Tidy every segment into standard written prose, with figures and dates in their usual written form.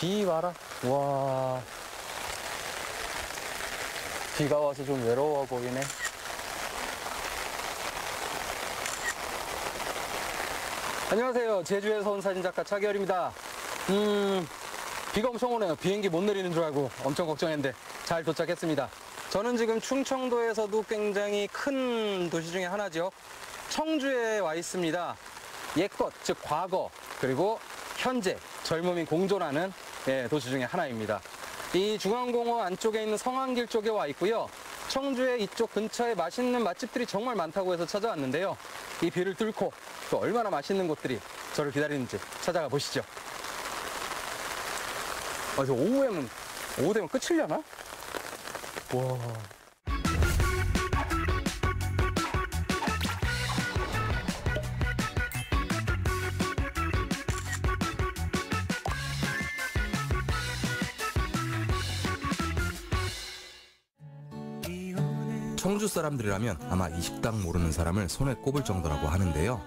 비 봐라. 와. 비가 와서 좀 외로워 보이네. 안녕하세요. 제주에서 온 사진작가 차기열입니다. 비가 엄청 오네요. 비행기 못 내리는 줄 알고 엄청 걱정했는데 잘 도착했습니다. 저는 지금 충청도에서도 굉장히 큰 도시 중에 하나죠. 청주에 와 있습니다. 옛것, 즉 과거, 그리고 현재, 젊음이 공존하는 도시 중에 하나입니다. 이 중앙공원 안쪽에 있는 성안길 쪽에 와 있고요. 청주의 이쪽 근처에 맛있는 맛집들이 정말 많다고 해서 찾아왔는데요. 이 비를 뚫고 또 얼마나 맛있는 곳들이 저를 기다리는지 찾아가 보시죠. 저 오후 되면 끝이려나? 와. 청주 사람들이라면 아마 이 식당 모르는 사람을 손에 꼽을 정도라고 하는데요.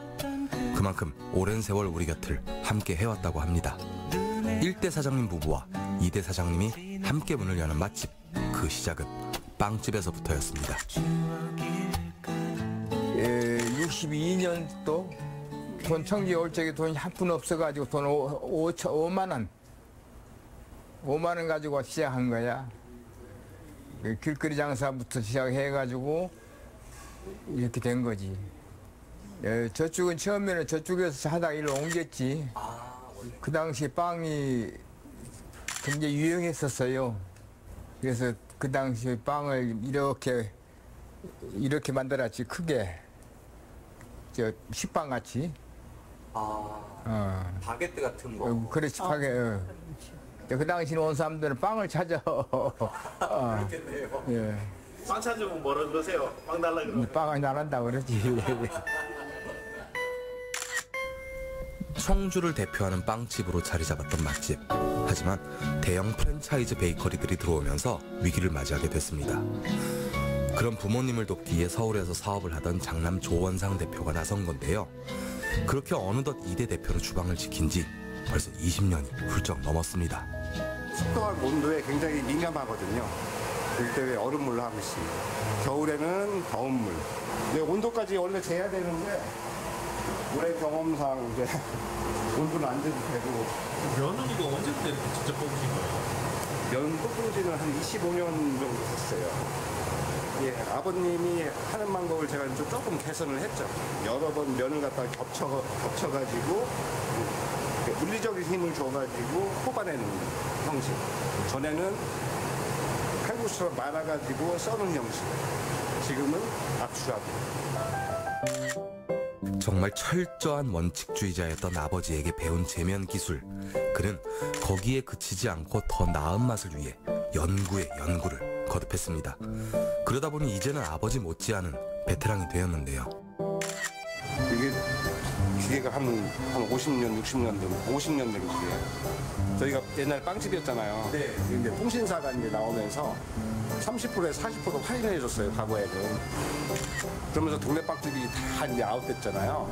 그만큼 오랜 세월 우리 곁을 함께 해왔다고 합니다. 1대 사장님 부부와 2대 사장님이 함께 문을 여는 맛집, 그 시작은 빵집에서부터였습니다. 62년도 돈 청주에 올 적에 돈이 한 푼 없어가지고 돈 5만 원 가지고 시작한 거야. 길거리 장사부터 시작해가지고 이렇게 된 거지. 저쪽은 처음에는 저쪽에서 하다가 일로 옮겼지. 그 당시 빵이 굉장히 유행했었어요. 그래서 그 당시 빵을 이렇게 만들었지. 크게 식빵 같이. 바게트 같은 거. 그렇지, 바게트. 그 당시에 온 사람들은 빵을 찾아. 그렇겠네요. 예. 빵 찾으면 뭐라 그러세요? 빵 달라 그러면. 빵을 나란다 그러지. 청주를 대표하는 빵집으로 자리 잡았던 맛집. 하지만 대형 프랜차이즈 베이커리들이 들어오면서 위기를 맞이하게 됐습니다. 그런 부모님을 돕기 위해 서울에서 사업을 하던 장남 조원상 대표가 나선 건데요. 그렇게 어느덧 2대 대표로 주방을 지킨 지 벌써 20년이 훌쩍 넘었습니다. 습도한 온도에 굉장히 민감하거든요. 그때 얼음물로 하고 있습니다. 겨울에는 더운 물. 근데 온도까지 원래 재야 되는데 올해 경험상 이제 온도는 안 재도 되고. 면은 이거 언제부터 이렇게 직접 뽑으신 거예요? 면 뽑은 지는 한 25년 정도 됐어요. 예, 아버님이 하는 방법을 제가 조금 개선을 했죠. 여러 번 면을 갖다가 겹쳐가지고 물리적인 힘을 줘가지고 뽑아내는 형식. 전에는 칼국수처럼 말아가지고 써는 형식. 지금은 압수하고. 정말 철저한 원칙주의자였던 아버지에게 배운 제면 기술. 그는 거기에 그치지 않고 더 나은 맛을 위해 연구에 연구를 거듭했습니다. 그러다 보니 이제는 아버지 못지않은 베테랑이 되었는데요. 이게 기계가 한 50년, 60년 된, 50년 된 기계예요. 저희가 옛날 빵집이었잖아요. 네. 근데 통신사가 이제 나오면서 30%에서 40% 할인해줬어요, 과거에는. 그러면서 동네 빵집이 다 이제 아웃됐잖아요.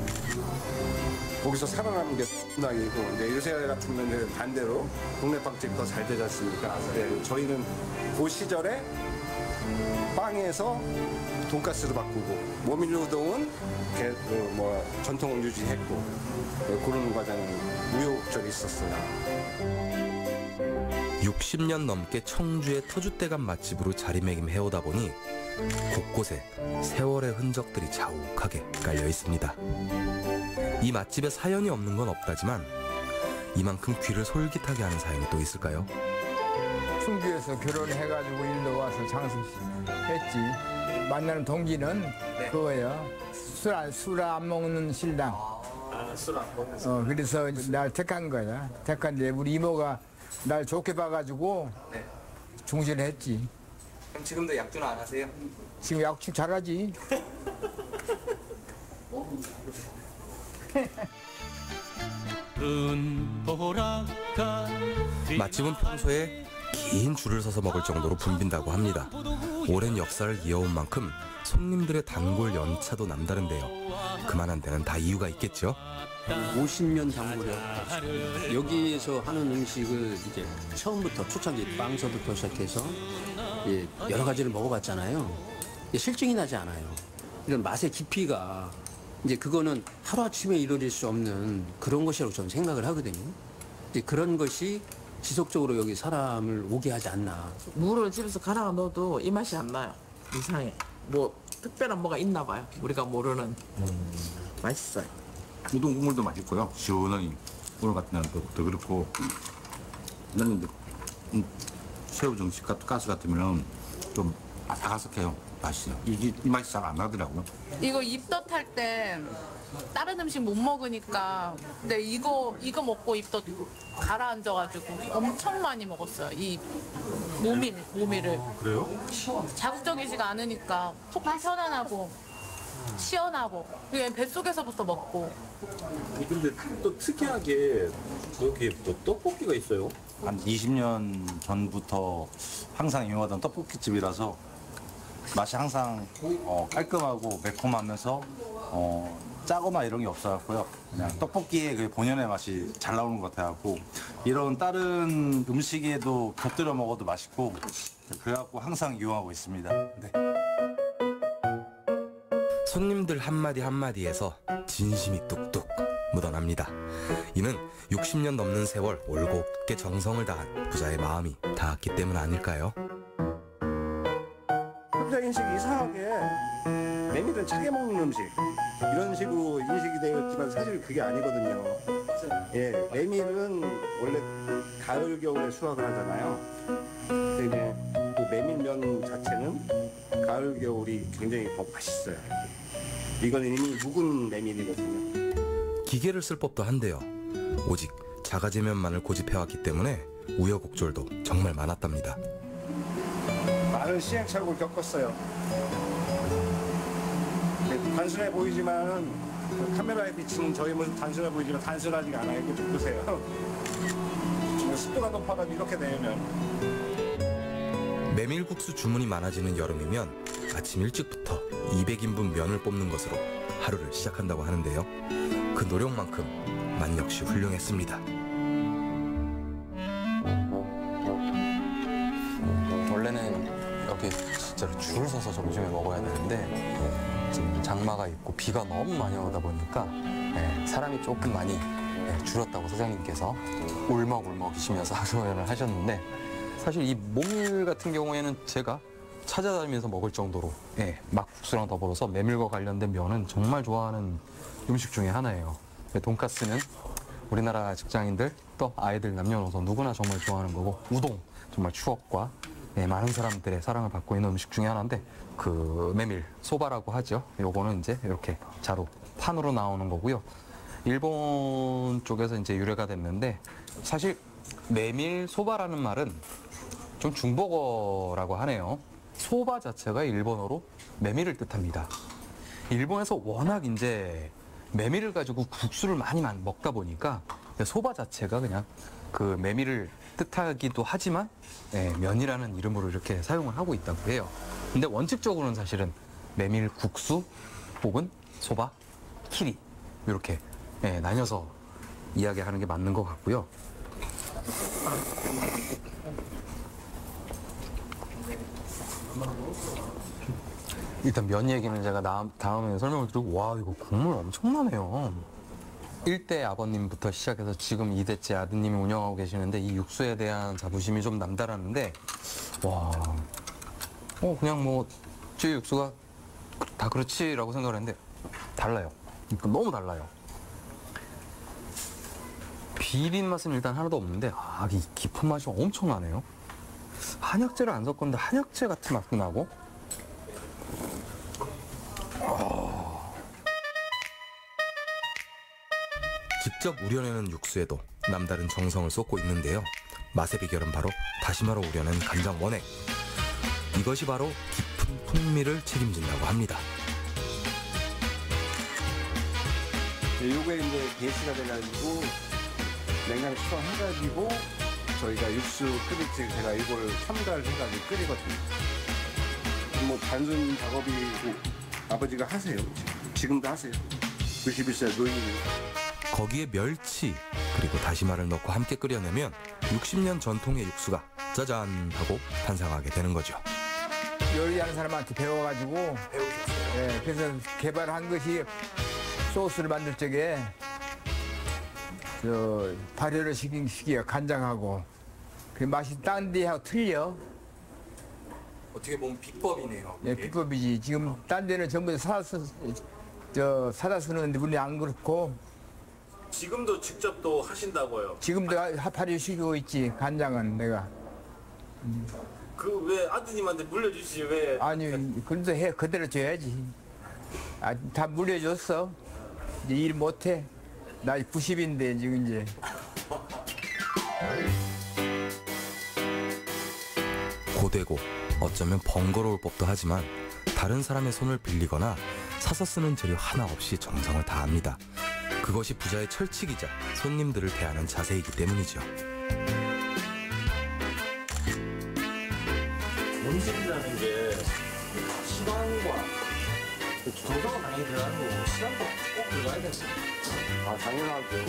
거기서 살아남은 게 낙이고, 이제 요새 같은 반대로 동네 빵집 더 잘 되지 않습니까? 네, 저희는 그 시절에 빵에서 돈가스로 바꾸고, 모밀우동은 전통을 유지했고, 그런 과정이 우여곡절이 있었어요. 60년 넘게 청주의 터줏대감 맛집으로 자리매김해오다 보니 곳곳에 세월의 흔적들이 자욱하게 깔려 있습니다. 이 맛집에 사연이 없는 건 없다지만 이만큼 귀를 솔깃하게 하는 사연이 또 있을까요? 충주에서 결혼해가지고 일로 와서 장수했지. 만나는 동기는 그거야. 술 안 먹는 신랑. 술 안 먹는 그래서 날 택한 거야. 택한데 우리 이모가 날 좋게 봐가지고 중신했지. 그럼 지금도 약주는 안 하세요? 지금 약주 잘하지. 맛집은 평소에 긴 줄을 서서 먹을 정도로 붐빈다고 합니다. 오랜 역사를 이어온 만큼 손님들의 단골 연차도 남다른데요. 그만한 데는 다 이유가 있겠죠. 50년 단골이요. 여기에서 하는 음식을 이제 처음부터 초창기 빵서부터 시작해서 여러 가지를 먹어봤잖아요. 실증이 나지 않아요. 이런 맛의 깊이가 이제 그거는 하루아침에 이루어질 수 없는 그런 것이라고 저는 생각을 하거든요. 이제 그런 것이 지속적으로 여기 사람을 오게 하지 않나. 물을 집에서 갈아 넣어도 이 맛이 안 나요. 이상해. 뭐 특별한 뭐가 있나 봐요. 우리가 모르는. 맛있어요. 우동 국물도 맛있고요. 시원하니 오늘 같은 날은 더 그렇고 나는 새우 정식 같은 가스 같으면 좀 아삭아삭해요. 맛있어요. 이 맛이 잘 안 나더라고요. 이거 입덧 할 때 다른 음식 못 먹으니까 근데 이거 먹고 입덧 가라앉아가지고 엄청 많이 먹었어요. 이 모밀을. 그래요? 자극적이지가 않으니까 속 편안하고 시원하고 그게 뱃속에서부터 먹고. 근데 또 특이하게 여기 또 떡볶이가 있어요. 한 20년 전부터 항상 이용하던 떡볶이집이라서 맛이 항상 깔끔하고 매콤하면서 짜거나 이런 게 없어갖고요. 그냥 떡볶이의 그 본연의 맛이 잘 나오는 것 같아갖고 이런 다른 음식에도 곁들여 먹어도 맛있고 그래갖고 항상 이용하고 있습니다. 네. 손님들 한마디 한마디에서 진심이 뚝뚝 묻어납니다. 이는 60년 넘는 세월 올곧게 정성을 다한 부자의 마음이 닿았기 때문 아닐까요? 소비자 인식이 이상하게 메밀은 차게 먹는 음식 이런 식으로 인식이 되었지만 사실 그게 아니거든요. 예, 메밀은 원래 가을 겨울에 수확을 하잖아요. 근데 그 메밀면 자체는 가을 겨울이 굉장히 더 맛있어요. 이건 이미 묵은 메밀이거든요. 기계를 쓸 법도 한데요. 오직 자가제면만을 고집해왔기 때문에 우여곡절도 정말 많았답니다. 많은 시행착오를 겪었어요. 단순해 보이지만 카메라에 비치는 저희 모습 단순해 보이지만 단순하지가 않아요. 이거 좀 보세요. 습도가 높아가 이렇게 되면 메밀국수 주문이 많아지는 여름이면 아침 일찍부터 200인분 면을 뽑는 것으로 하루를 시작한다고 하는데요. 그 노력만큼 맛 역시 훌륭했습니다. 원래는 여기 진짜로 줄 서서 점심에 먹어야 되는데 지금 장마가 있고 비가 너무 많이 오다 보니까 사람이 조금 많이 줄었다고 사장님께서 울먹울먹이시면서 하소연을 하셨는데, 사실 이 모밀 같은 경우에는 제가 찾아다니면서 먹을 정도로 막국수랑 더불어서 메밀과 관련된 면은 정말 좋아하는 음식 중에 하나예요. 돈가스는 우리나라 직장인들 또 아이들 남녀노소 누구나 정말 좋아하는 거고, 우동 정말 추억과 많은 사람들의 사랑을 받고 있는 음식 중에 하나인데, 그 메밀 소바라고 하죠. 요거는 이제 이렇게 자루 판으로 나오는 거고요. 일본 쪽에서 이제 유래가 됐는데, 사실 메밀 소바라는 말은 좀 중국어라고 하네요. 소바 자체가 일본어로 메밀을 뜻합니다. 일본에서 워낙 이제 메밀을 가지고 국수를 많이 먹다 보니까 소바 자체가 그냥 그 메밀을 뜻하기도 하지만 면이라는 이름으로 이렇게 사용을 하고 있다고 해요. 근데 원칙적으로는 사실은 메밀 국수 혹은 소바, 키리 이렇게 나뉘어서 이야기하는 게 맞는 것 같고요. 일단 면 얘기는 제가 다음에 설명을 드리고, 와 이거 국물 엄청나네요. 1대 아버님부터 시작해서 지금 2대째 아드님이 운영하고 계시는데, 이 육수에 대한 자부심이 좀 남다르는데, 와, 그냥 뭐 제 육수가 다 그렇지라고 생각을 했는데 달라요. 그러니까 너무 달라요. 비린 맛은 일단 하나도 없는데, 이 깊은 맛이 엄청나네요. 한약재를 안 섞었는데 한약재 같은 맛도 나고. 직접 우려내는 육수에도 남다른 정성을 쏟고 있는데요. 맛의 비결은 바로 다시마로 우려낸 간장 원액. 이것이 바로 깊은 풍미를 책임진다고 합니다. 요게 이제 게시가 돼가지고 냉장고 수정해가지고 저희가 육수 끓일 때 제가 이걸 첨가를 해가지고 끓이거든요. 뭐 단순 작업이고 아버지가 하세요. 지금도 하세요. 91세 노인이. 거기에 멸치 그리고 다시마를 넣고 함께 끓여내면 60년 전통의 육수가 짜잔 하고 탄생하게 되는 거죠. 요리하는 사람한테 배워가지고 배우셨어요? 예, 그래서 개발한 것이 소스를 만들 적에 발효를 시킨 시기가 간장하고 그 맛이 딴 데하고 틀려. 어떻게 보면 비법이네요. 예, 비법이지. 지금 딴 데는 전부 사다 쓰는데 우리 안 그렇고 지금도 직접 또 하신다고요? 지금도 발효시키고 있지. 간장은 내가. 그 왜 아드님한테 물려주시지 왜? 아니 그래도 해 그대로 줘야지. 다 물려줬어. 이제 일 못해. 나 90인데 지금 이제. 고되고 어쩌면 번거로울 법도 하지만 다른 사람의 손을 빌리거나 사서 쓰는 재료 하나 없이 정성을 다합니다. 그것이 부자의 철칙이자 손님들을 대하는 자세이기 때문이죠. 음식이라는 게 시간과 정성은 많이 들어가는 거고 시간도 꼭 들어가야 되지. 아, 당연하죠.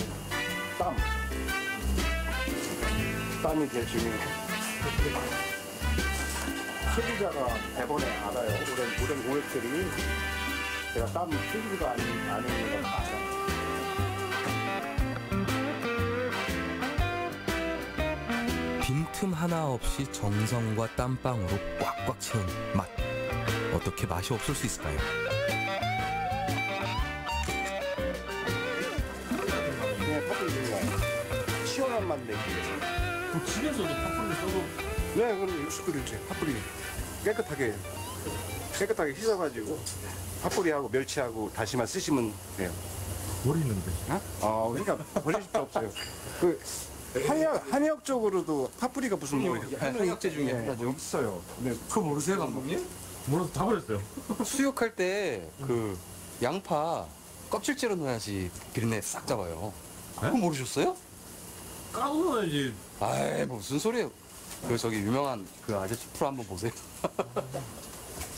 땀이 제일 중요해요. 소비자가 대본에 알아요. 오랜 고객들이 제가 땀 틀리지도 않은 걸 알아요. 빈틈 하나 없이 정성과 땀방으로 꽉꽉 채운 맛. 어떻게 맛이 없을 수 있을까요? 그냥 팥불 좋아요. 시원한 맛 내기 위해서. 집에서도 팥불을 써도 네, 그럼 육수 끓이죠. 팥불이 깨끗하게 씻어가지고 팥불이하고 멸치하고 다시마 쓰시면 돼요. 버리는데. 그러니까 버릴 수도 없어요. 그 한의학 쪽으로도 팥뿌리가 무슨 뭐 한의학제 중에 하나죠. 있어요. 네. 그거 모르세요 감독님? 몰라서 다 버렸어요. 수육할 때 그 양파 껍질째로 넣어야지 비린내 싹 잡아요. 그거 모르셨어요? 까고 넣어야지. 아이 무슨 소리예요? 그 저기 유명한 그 아저씨 프로 한번 보세요.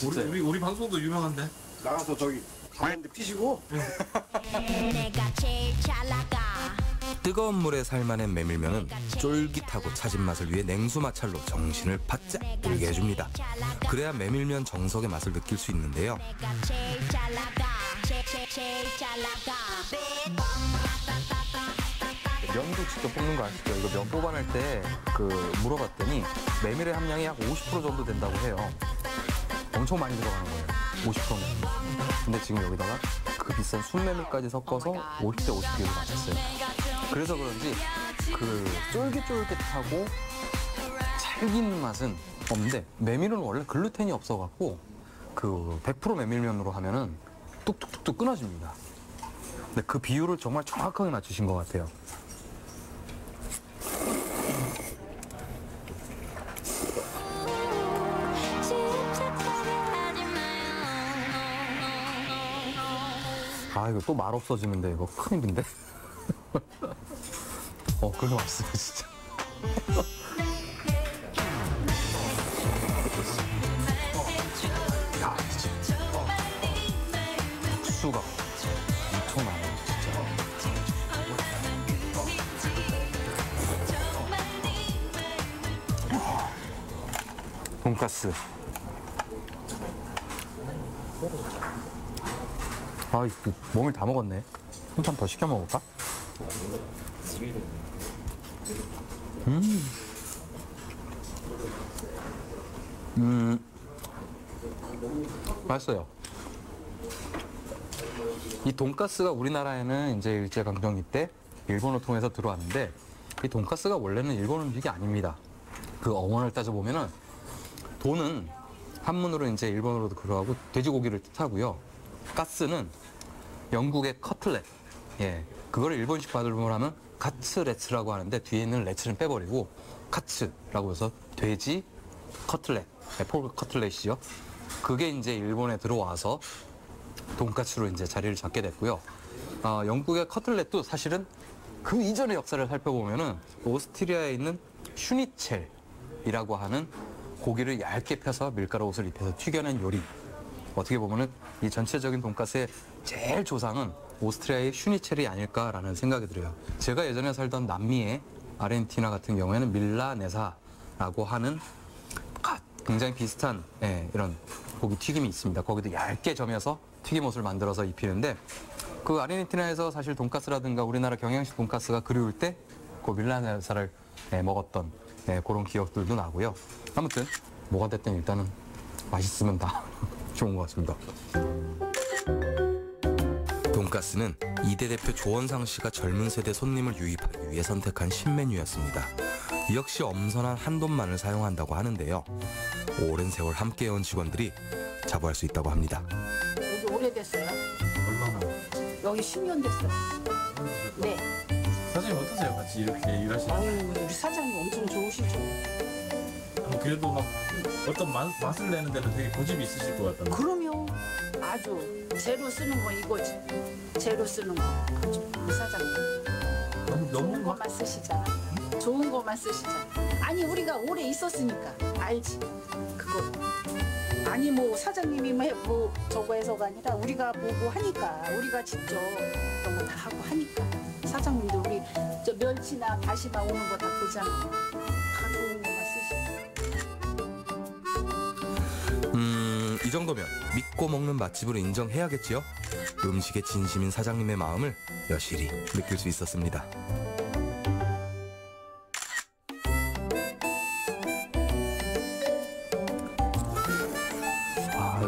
우리 방송도 유명한데. 나가서 저기 가는데 피시고. 내가 제일 잘 나가. 뜨거운 물에 삶아낸 메밀면은 쫄깃하고 차진 맛을 위해 냉수 마찰로 정신을 바짝 들게 해줍니다. 그래야 메밀면 정석의 맛을 느낄 수 있는데요. 내가 제일 잘 나가. 제일 잘 나가. 면도 직접 뽑는 거 아시죠? 이거 면 뽑아낼 때 그 물어봤더니 메밀의 함량이 약 50% 정도 된다고 해요. 엄청 많이 들어가는 거예요. 50%면. 근데 지금 여기다가 그 비싼 순메밀까지 섞어서 50대 50비율로 맞췄어요. 그래서 그런지 그 쫄깃쫄깃하고 찰긴 맛은 없는데 메밀은 원래 글루텐이 없어갖고 그 100% 메밀면으로 하면은 뚝뚝뚝뚝 끊어집니다. 근데 그 비율을 정말 정확하게 맞추신 것 같아요. 아 이거 또 말 없어지는데 이거 큰일인데? 그래도 맛있어요 진짜. 야 진짜 국수가 엄청나네 진짜. 돈가스. 아, 이거 몸을 다 먹었네. 한 판 더 시켜 먹을까? 맛있어요. 이 돈가스가 우리나라에는 이제 일제강점기 때 일본을 통해서 들어왔는데 이 돈가스가 원래는 일본 음식이 아닙니다. 그 어원을 따져보면은 돈은 한문으로 이제 일본어로도 그러하고 돼지고기를 뜻하고요. 가스는 영국의 커틀렛. 예. 그거를 일본식 발음을 하면 카츠레츠라고 하는데 뒤에 있는 레츠는 빼버리고 카츠라고 해서 돼지 커틀렛. 네, 포크 커틀렛이죠. 그게 이제 일본에 들어와서 돈가스로 이제 자리를 잡게 됐고요. 영국의 커틀렛도 사실은 그 이전의 역사를 살펴보면은 오스트리아에 있는 슈니첼이라고 하는 고기를 얇게 펴서 밀가루 옷을 입혀서 튀겨낸 요리. 어떻게 보면은 이 전체적인 돈가스의 제일 조상은 오스트리아의 슈니첼이 아닐까라는 생각이 들어요. 제가 예전에 살던 남미의 아르헨티나 같은 경우에는 밀라네사라고 하는 굉장히 비슷한 이런 고기 튀김이 있습니다. 거기도 얇게 점여서 튀김옷을 만들어서 입히는데 그 아르헨티나에서 사실 돈가스라든가 우리나라 경양식 돈가스가 그리울 때 그 밀라네사를 먹었던 그런 기억들도 나고요. 아무튼 뭐가 됐든 일단은 맛있으면 다 좋은 것 같습니다. 돈가스는 이대 대표 조원상 씨가 젊은 세대 손님을 유입하기 위해 선택한 신메뉴였습니다. 역시 엄선한 한돈만을 사용한다고 하는데요. 오랜 세월 함께해온 직원들이 자부할 수 있다고 합니다. 여기 오래됐어요. 얼마나? 여기 10년 됐어요. 네. 사장님 어떠세요? 같이 이렇게 일하시는 아유, 우리 사장님 엄청 좋으시죠. 그래도 막 어떤 맛을 내는 데는 되게 고집이 있으실 것 같던데. 그럼요. 아주 재료 쓰는 거 이거지. 재료 쓰는 거. 아주 우리 사장님. 좋은 것만 쓰시잖아. 좋은 것만 쓰시잖아. 아니 우리가 오래 있었으니까 알지. 그거. 아니 뭐 사장님이 뭐 저거 해서가 아니라 우리가 보고 하니까 우리가 직접 그런 거 다 하고 하니까 사장님도 우리 저 멸치나 다시마 오는 거 다 보잖아. 다 좋은 것만 쓰시고. 이 정도면 믿고 먹는 맛집으로 인정해야겠지요? 음식에 진심인 사장님의 마음을 여실히 느낄 수 있었습니다.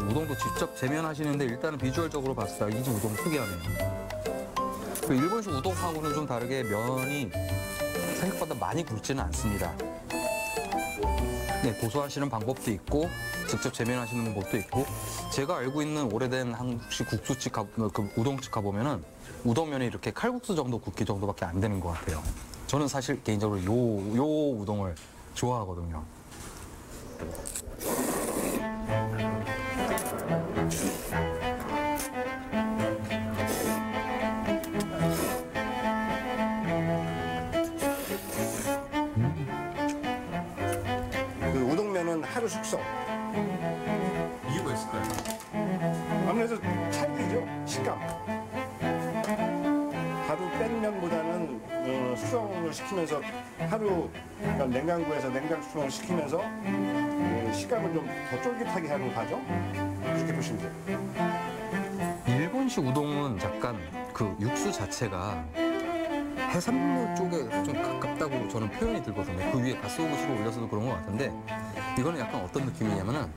우동도 직접 재면하시는데 일단은 비주얼적으로 봤을 때 이 집 우동 특이하네요. 그 일본식 우동하고는 좀 다르게 면이 생각보다 많이 굵지는 않습니다. 고소하시는 방법도 있고 직접 재면하시는 방법도 있고 제가 알고 있는 오래된 한국식 국수집 그 우동집 가보면은 우동면이 이렇게 칼국수 정도 굵기 정도밖에 안 되는 것 같아요. 저는 사실 개인적으로 요 우동을 좋아하거든요. 그 우동면은 하루 숙성. 이유가 있을까요? 아무래도 찰기죠, 식감. 하루 뺀 면보다는 숙성을 시키면서 하루 그러니까 냉장고에서 냉장 숙성을 시키면서 식감을 좀 더 쫄깃하게 하는 과정? 그렇게 보시면 돼요. 일본식 우동은 약간 그 육수 자체가 해산물 쪽에 좀 가깝다고 저는 표현이 들거든요. 그 위에 가스오부시를 올려서도 그런 것 같은데 이거는 약간 어떤 느낌이냐면은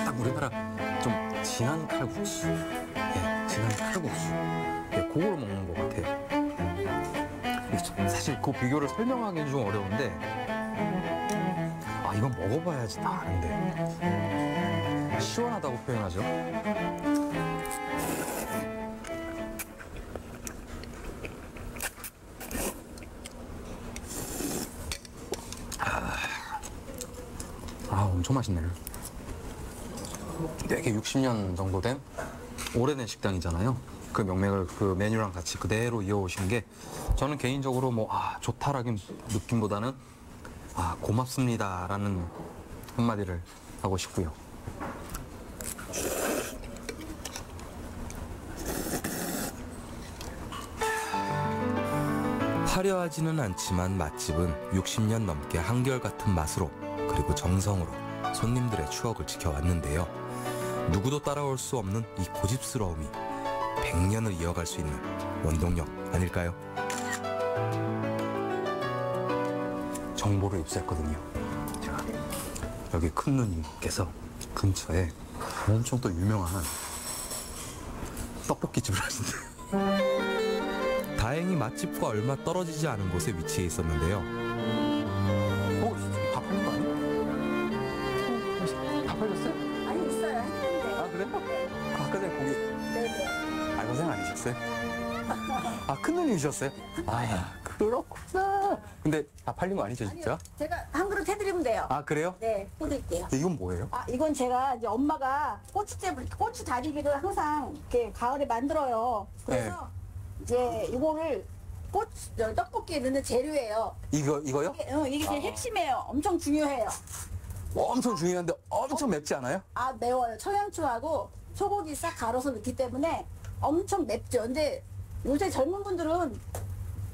딱 우리나라 좀 진한 칼국수, 진한 칼국수, 그거로 먹는 것 같아요. 사실 그 비교를 설명하기는 좀 어려운데 이건 먹어봐야지 다 아는데 시원하다고 표현하죠. 엄청 맛있네요. 되게 60년 정도 된 오래된 식당이잖아요. 그 명맥을 그 메뉴랑 같이 그대로 이어오신 게 저는 개인적으로 좋다라는 느낌보다는 고맙습니다라는 한마디를 하고 싶고요. 화려하지는 않지만 맛집은 60년 넘게 한결같은 맛으로 그리고 정성으로 손님들의 추억을 지켜왔는데요. 누구도 따라올 수 없는 이 고집스러움이 100년을 이어갈 수 있는 원동력 아닐까요? 정보를 입수했거든요. 제가 여기 큰 누님께서 근처에 엄청 또 유명한 떡볶이집을 하신대요. 다행히 맛집과 얼마 떨어지지 않은 곳에 위치해 있었는데요. 다 팔린 거 아니에요? 다 팔렸어요? 아니 있어요. 했는데. 그래요? 아까 전에 거기 네네. 고생 아니셨어요? 큰 누님이셨어요? 그렇구나. 근데 다 팔린 거 아니죠, 진짜? 아니요, 제가 한 그릇 해드리면 돼요. 그래요? 네, 해드릴게요. 이건 뭐예요? 이건 제가 이제 엄마가 고추 다리기를 항상 이렇게 가을에 만들어요. 그래서 이제 이거를 떡볶이에 넣는 재료예요. 이거요? 이게 제일 핵심이에요. 엄청 중요해요. 엄청 중요한데 엄청 맵지 않아요? 아, 매워요. 청양초하고 소고기 싹 갈아서 넣기 때문에 엄청 맵죠. 근데 요새 젊은 분들은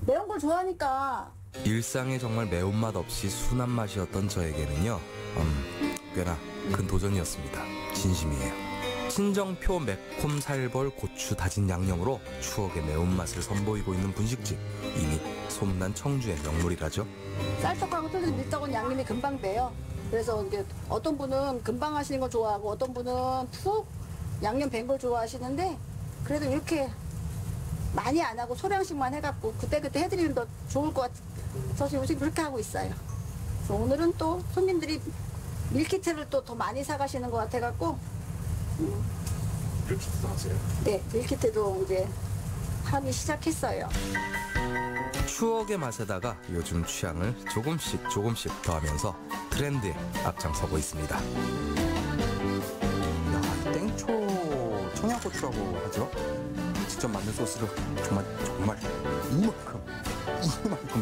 매운 걸 좋아하니까. 일상에 정말 매운맛 없이 순한 맛이었던 저에게는요, 꽤나 큰 도전이었습니다. 진심이에요. 친정표 매콤 살벌 고추 다진 양념으로 추억의 매운맛을 선보이고 있는 분식집. 이미 소문난 청주의 명물이라죠. 쌀떡하고 틀린 밀떡은 양념이 금방 배요. 그래서 이제 어떤 분은 금방 하시는 걸 좋아하고 어떤 분은 푹 양념 밴 걸 좋아하시는데 그래도 이렇게 많이 안 하고 소량씩만 해갖고 그때그때 해드리면 더 좋을 것 같아서 요즘 그렇게 하고 있어요. 그래서 오늘은 또 손님들이 밀키트를 또 더 많이 사가시는 것 같아갖고 밀키트도 하세요? 네, 밀키트도 이제 하기 시작했어요. 추억의 맛에다가 요즘 취향을 조금씩 더하면서 트렌드에 앞장서고 있습니다. 야, 이 땡초 청양고추라고 하죠? 직접 만든 소스를 정말 이만큼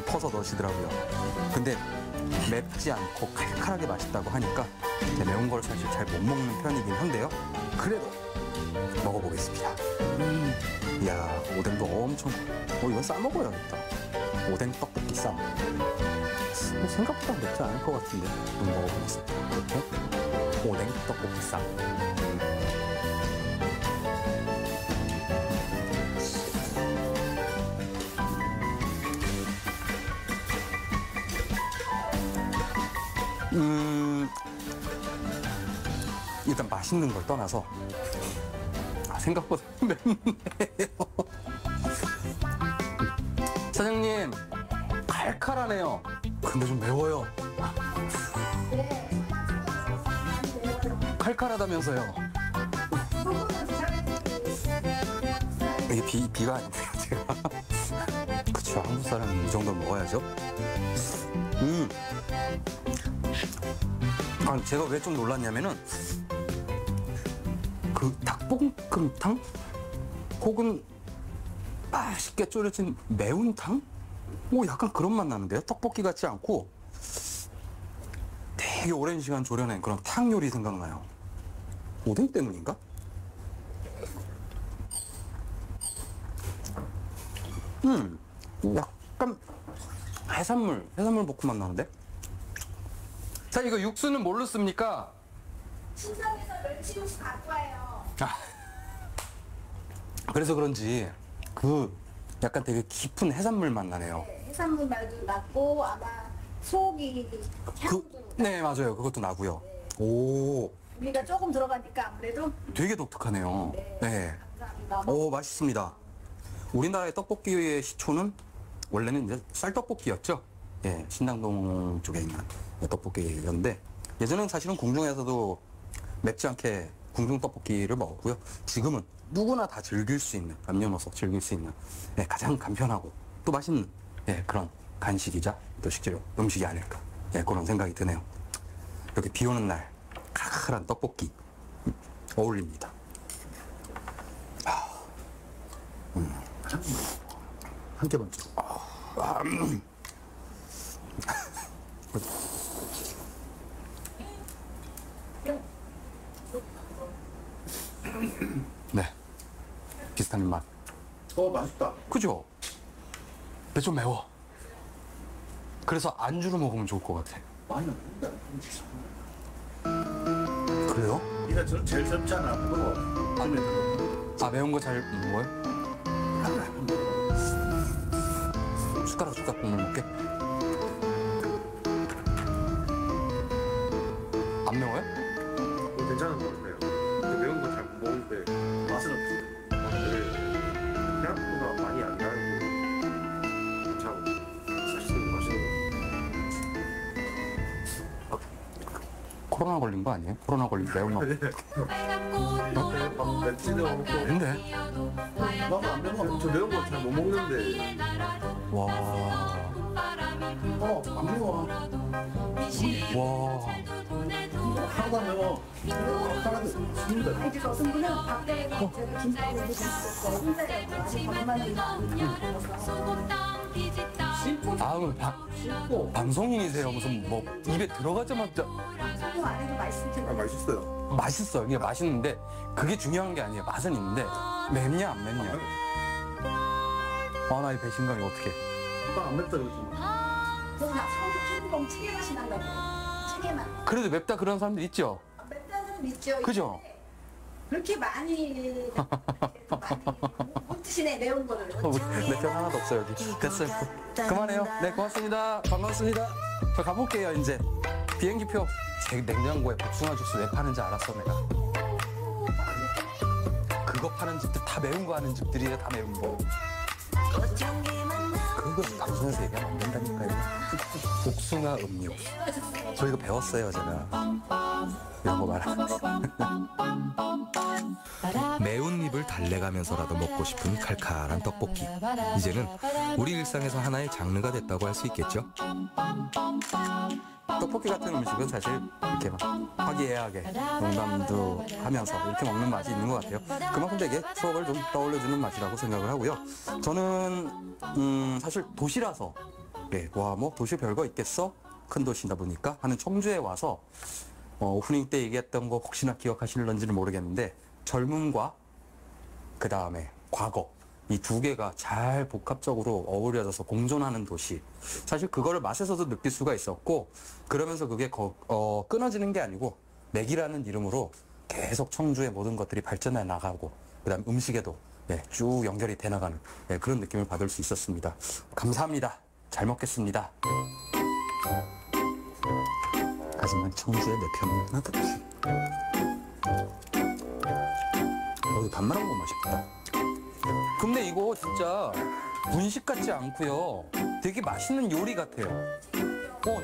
퍼서 넣으시더라고요. 근데 맵지 않고 칼칼하게 맛있다고 하니까 제 매운 걸 사실 잘 못 먹는 편이긴 한데요. 그래도 먹어보겠습니다. 이야, 오뎅도 엄청. 이건 싸 먹어야겠다. 오뎅 떡볶이 쌈. 생각보다 맵지 않을 것 같은데 좀 먹어보겠습니다. 이렇게 오뎅 떡볶이 쌈. 일단 맛있는 걸 떠나서 생각보다 맵네요. 사장님, 칼칼하네요. 근데 좀 매워요. 칼칼하다면서요. 이게 비가 아닌데요, 제가. 그쵸, 한국 사람은 이 정도 먹어야죠. 아, 제가 왜 좀 놀랐냐면은 그 닭볶음탕 혹은 맛있게 졸여진 매운탕? 약간 그런 맛 나는데요. 떡볶이 같지 않고 되게 오랜 시간 졸여낸 그런 탕 요리 생각나요. 오뎅 때문인가? 약간 해산물 볶음맛 나는데? 자, 이거 육수는 뭘로 씁니까? 신상에서 멸치 육수 갖고 와요. 그래서 그런지 그 약간 되게 깊은 해산물 맛 나네요. 네, 해산물 말도 났고 아마 소고기 향도. 네, 맞아요. 그것도 나고요. 오, 우리가 조금 들어가니까 아무래도. 되게 독특하네요. 네. 감사합니다. 오, 맛있습니다. 우리나라의 떡볶이의 시초는 원래는 이제 쌀떡볶이였죠. 예, 신당동 쪽에 있는 떡볶이였는데 예전엔 사실은 궁중에서도 맵지 않게 궁중 떡볶이를 먹었고요. 지금은 누구나 다 즐길 수 있는, 남녀노소 즐길 수 있는 가장 간편하고 또 맛있는 그런 간식이자 또 식재료, 음식이 아닐까 그런 생각이 드네요. 이렇게 비 오는 날 칼칼한 떡볶이 어울립니다. 한 개만 줘. 네, 비슷한 맛. 맛있다. 그죠? 근데 좀 매워. 그래서 안주로 먹으면 좋을 것 같아. 많이 먹는다. 그래요? 네가 저 제일 섭잖아. 그거. 아, 매운 거 잘 먹어요? 숟가락 국물 먹게. 안 매워요? 괜찮은 것 같아요. 근데 매운 거 잘 못 먹는데 맛은 없지. 생각보다 많이 안 달고 괜찮고 맛있는 거. 코로나 걸린 거 아니에요? 코로나 걸린 매운 맛. 맵지도 않고. 근데 나도 안 매워. 저 매운 거 잘 못 먹는데. 와. 안 매워. 와. 하나도 안 매워. 하나도 죽는다. 이제 어떤 분은 밖에 제가 김밥을 드셨어요. 혼자요. 밥만 아우 방송인이세요. 무슨 뭐 입에 들어가자마자 맛있어요. 맛있어요. 이게 맛있는데 그게 중요한 게 아니에요. 맛은 있는데 맵냐 안 맵냐. 나의 배신감이 어떻게? 안 맵다 요즘. 그럼 소금 찌개 맛이 난다고. 찌개만. 그래도 맵다 그런 사람들 있죠. 맵다는 있죠. 그죠? 그렇게 많이 못 드시네 매운 거를. 내 편 하나도 없어요 여기. 됐어요. 그만해요. 네 고맙습니다. 반갑습니다. 저 가볼게요 이제. 비행기표. 제 냉장고에 복숭아 주스 왜 파는지 알았어 내가. 그거 파는 집들 다 매운 거 하는 집들이에요. 다 매운 거. 그거 방송에서 얘기하면 안 된다니까요. 복숭아 음료. 저 이거 배웠어요 제가. 이런 거 말하면. 매운 입을 달래가면서라도 먹고 싶은 칼칼한 떡볶이. 이제는 우리 일상에서 하나의 장르가 됐다고 할 수 있겠죠. 떡볶이 같은 음식은 사실 이렇게 막 화기애애하게 농담도 하면서 이렇게 먹는 맛이 있는 것 같아요. 그만큼 되게 추억을 좀 떠올려주는 맛이라고 생각을 하고요. 저는 사실 도시라서 와 뭐 도시 별거 있겠어? 큰 도시다 보니까 하는 청주에 와서 오프닝 때 얘기했던 거 혹시나 기억하실런지는 모르겠는데 젊음과 그 다음에 과거 이 두 개가 잘 복합적으로 어우러져서 공존하는 도시. 사실 그거를 맛에서도 느낄 수가 있었고 그러면서 그게 끊어지는 게 아니고 맥이라는 이름으로 계속 청주의 모든 것들이 발전해 나가고 그 다음 음식에도 쭉 연결이 돼 나가는 그런 느낌을 받을 수 있었습니다. 감사합니다. 잘 먹겠습니다. 하지만 청주의 내 편은 하나도 없어. 밥 말아 먹으면 맛있겠다. 근데 이거 진짜 분식 같지 않고요. 되게 맛있는 요리 같아요.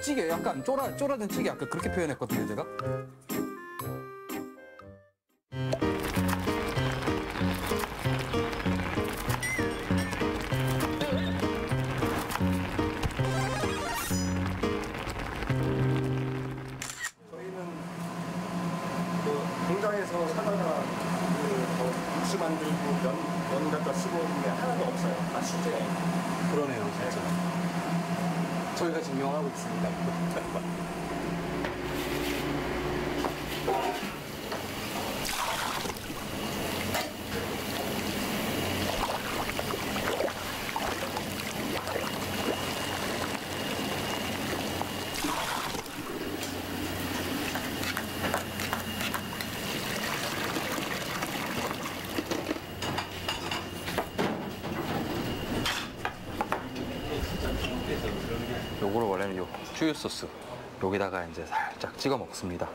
찌개 약간 쪼라든 찌개 아까 그렇게 표현했거든요 제가. 공장에서 사다가 육수 만들고 면 갖다 쓰고 있는 게 하나도 없어요. 다 수제. 그러네요 진짜. 저희가 증명하고 있습니다. 요거를 원래는 요 쭈유 소스 여기다가 이제 살짝 찍어 먹습니다.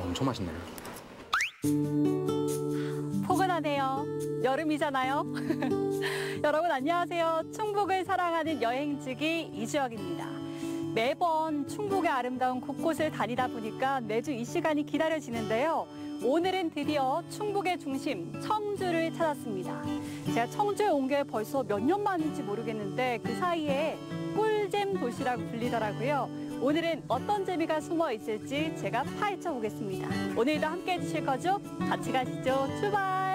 엄청 맛있네요. 포근하네요. 여름이잖아요. 여러분 안녕하세요. 충북을 사랑하는 여행지기 이주혁입니다. 매번 충북의 아름다운 곳곳을 다니다 보니까 매주 이 시간이 기다려지는데요. 오늘은 드디어 충북의 중심 청주를 찾았습니다. 제가 청주에 온 게 벌써 몇 년 만인지 모르겠는데 그 사이에 꿀잼 도시라고 불리더라고요. 오늘은 어떤 재미가 숨어 있을지 제가 파헤쳐 보겠습니다. 오늘도 함께 해주실 거죠? 같이 가시죠. 출발!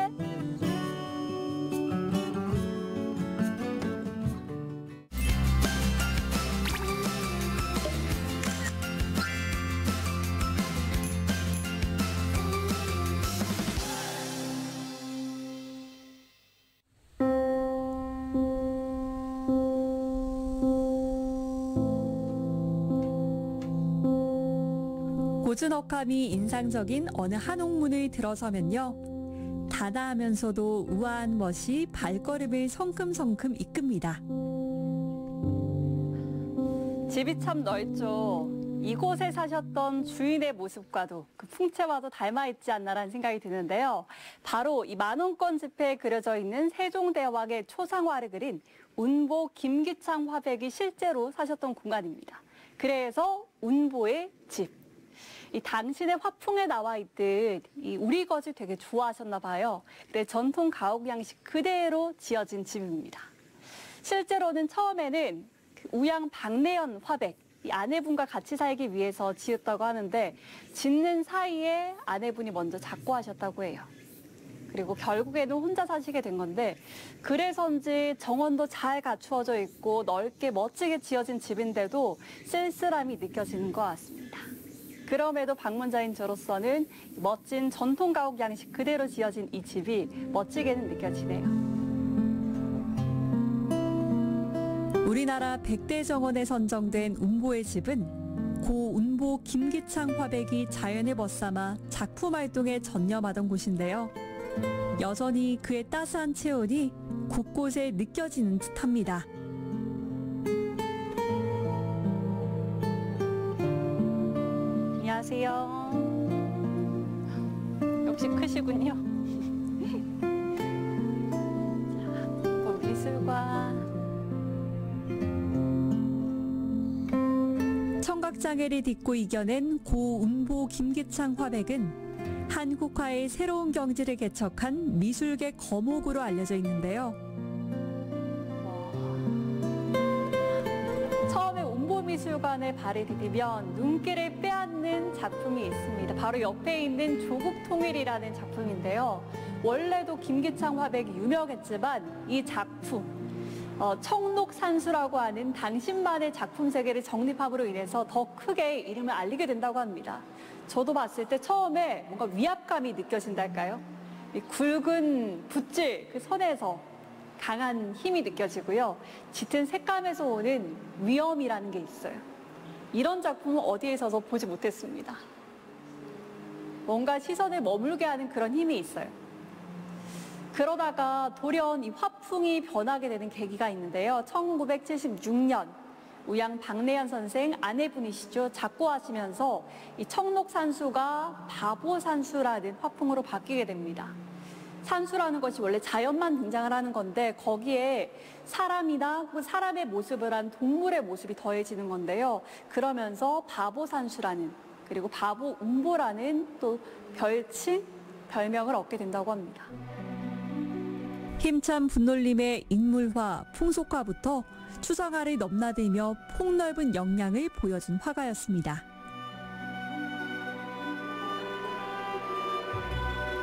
고즈넉함이 인상적인 어느 한옥문을 들어서면요. 단아하면서도 우아한 멋이 발걸음을 성큼성큼 이끕니다. 집이 참 넓죠. 이곳에 사셨던 주인의 모습과도 그 풍채와도 닮아있지 않나라는 생각이 드는데요. 바로 이 만원권 지폐에 그려져 있는 세종대왕의 초상화를 그린 운보 김기창 화백이 실제로 사셨던 공간입니다. 그래서 운보의 집. 이 당신의 화풍에 나와 있듯 이 우리것을 되게 좋아하셨나 봐요. 그래서 전통 가옥 양식 그대로 지어진 집입니다. 실제로는 처음에는 그 우양 박내연 화백, 이 아내분과 같이 살기 위해서 지었다고 하는데 짓는 사이에 아내분이 먼저 작고하셨다고 해요. 그리고 결국에는 혼자 사시게 된 건데 그래서인지 정원도 잘 갖추어져 있고 넓게 멋지게 지어진 집인데도 쓸쓸함이 느껴지는 것 같습니다. 그럼에도 방문자인 저로서는 멋진 전통 가옥 양식 그대로 지어진 이 집이 멋지게는 느껴지네요. 우리나라 100대 정원에 선정된 운보의 집은 고 운보 김기창 화백이 자연을 벗삼아 작품 활동에 전념하던 곳인데요. 여전히 그의 따스한 체온이 곳곳에 느껴지는 듯합니다. 안녕하세요. 역시 크시군요. 자, 미술관. 청각장애를 딛고 이겨낸 고 운보 김기창 화백은 한국화의 새로운 경지를 개척한 미술계 거목으로 알려져 있는데요. 처음에 운보미술관에 발을 디디면 눈길을 빼앗는 작품이 있습니다. 바로 옆에 있는 조국통일이라는 작품인데요. 원래도 김기창 화백이 유명했지만 이 작품, 청록산수라고 하는 당신만의 작품 세계를 정립함으로 인해서 더 크게 이름을 알리게 된다고 합니다. 저도 봤을 때 처음에 뭔가 위압감이 느껴진달까요? 이 굵은 붓질 그 선에서 강한 힘이 느껴지고요. 짙은 색감에서 오는 위엄이라는 게 있어요. 이런 작품은 어디에서도 보지 못했습니다. 뭔가 시선을 머물게 하는 그런 힘이 있어요. 그러다가 돌연 이 화풍이 변하게 되는 계기가 있는데요. 1976년 우양 박내연 선생 아내분이시죠. 작고하시면서 이 청록산수가 바보산수라는 화풍으로 바뀌게 됩니다. 산수라는 것이 원래 자연만 등장을 하는 건데 거기에 사람이나 혹은 사람의 모습을 한 동물의 모습이 더해지는 건데요. 그러면서 바보산수라는 그리고 바보운보라는 또 별명을 얻게 된다고 합니다. 힘찬 분놀림의 인물화, 풍속화부터 추상화를 넘나들며 폭넓은 역량을 보여준 화가였습니다.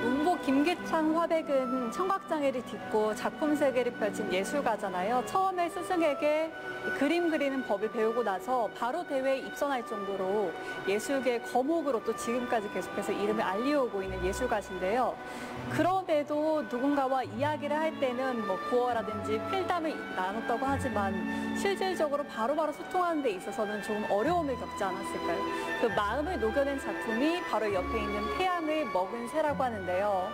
운보 김기창 화백은 청각장애를 딛고 작품 세계를 펼친 예술가잖아요. 처음에 스승에게 그림 그리는 법을 배우고 나서 바로 대회에 입선할 정도로 예술계 거목으로 또 지금까지 계속해서 이름을 알리우고 있는 예술가신데요. 그럼에도 누군가와 이야기를 할 때는 뭐 구어라든지 필담을 나눴다고 하지만 실질적으로 바로바로 소통하는 데 있어서는 조금 어려움을 겪지 않았을까요? 그 마음을 녹여낸 작품이 바로 옆에 있는 태양을 먹은 새라고 하는데요.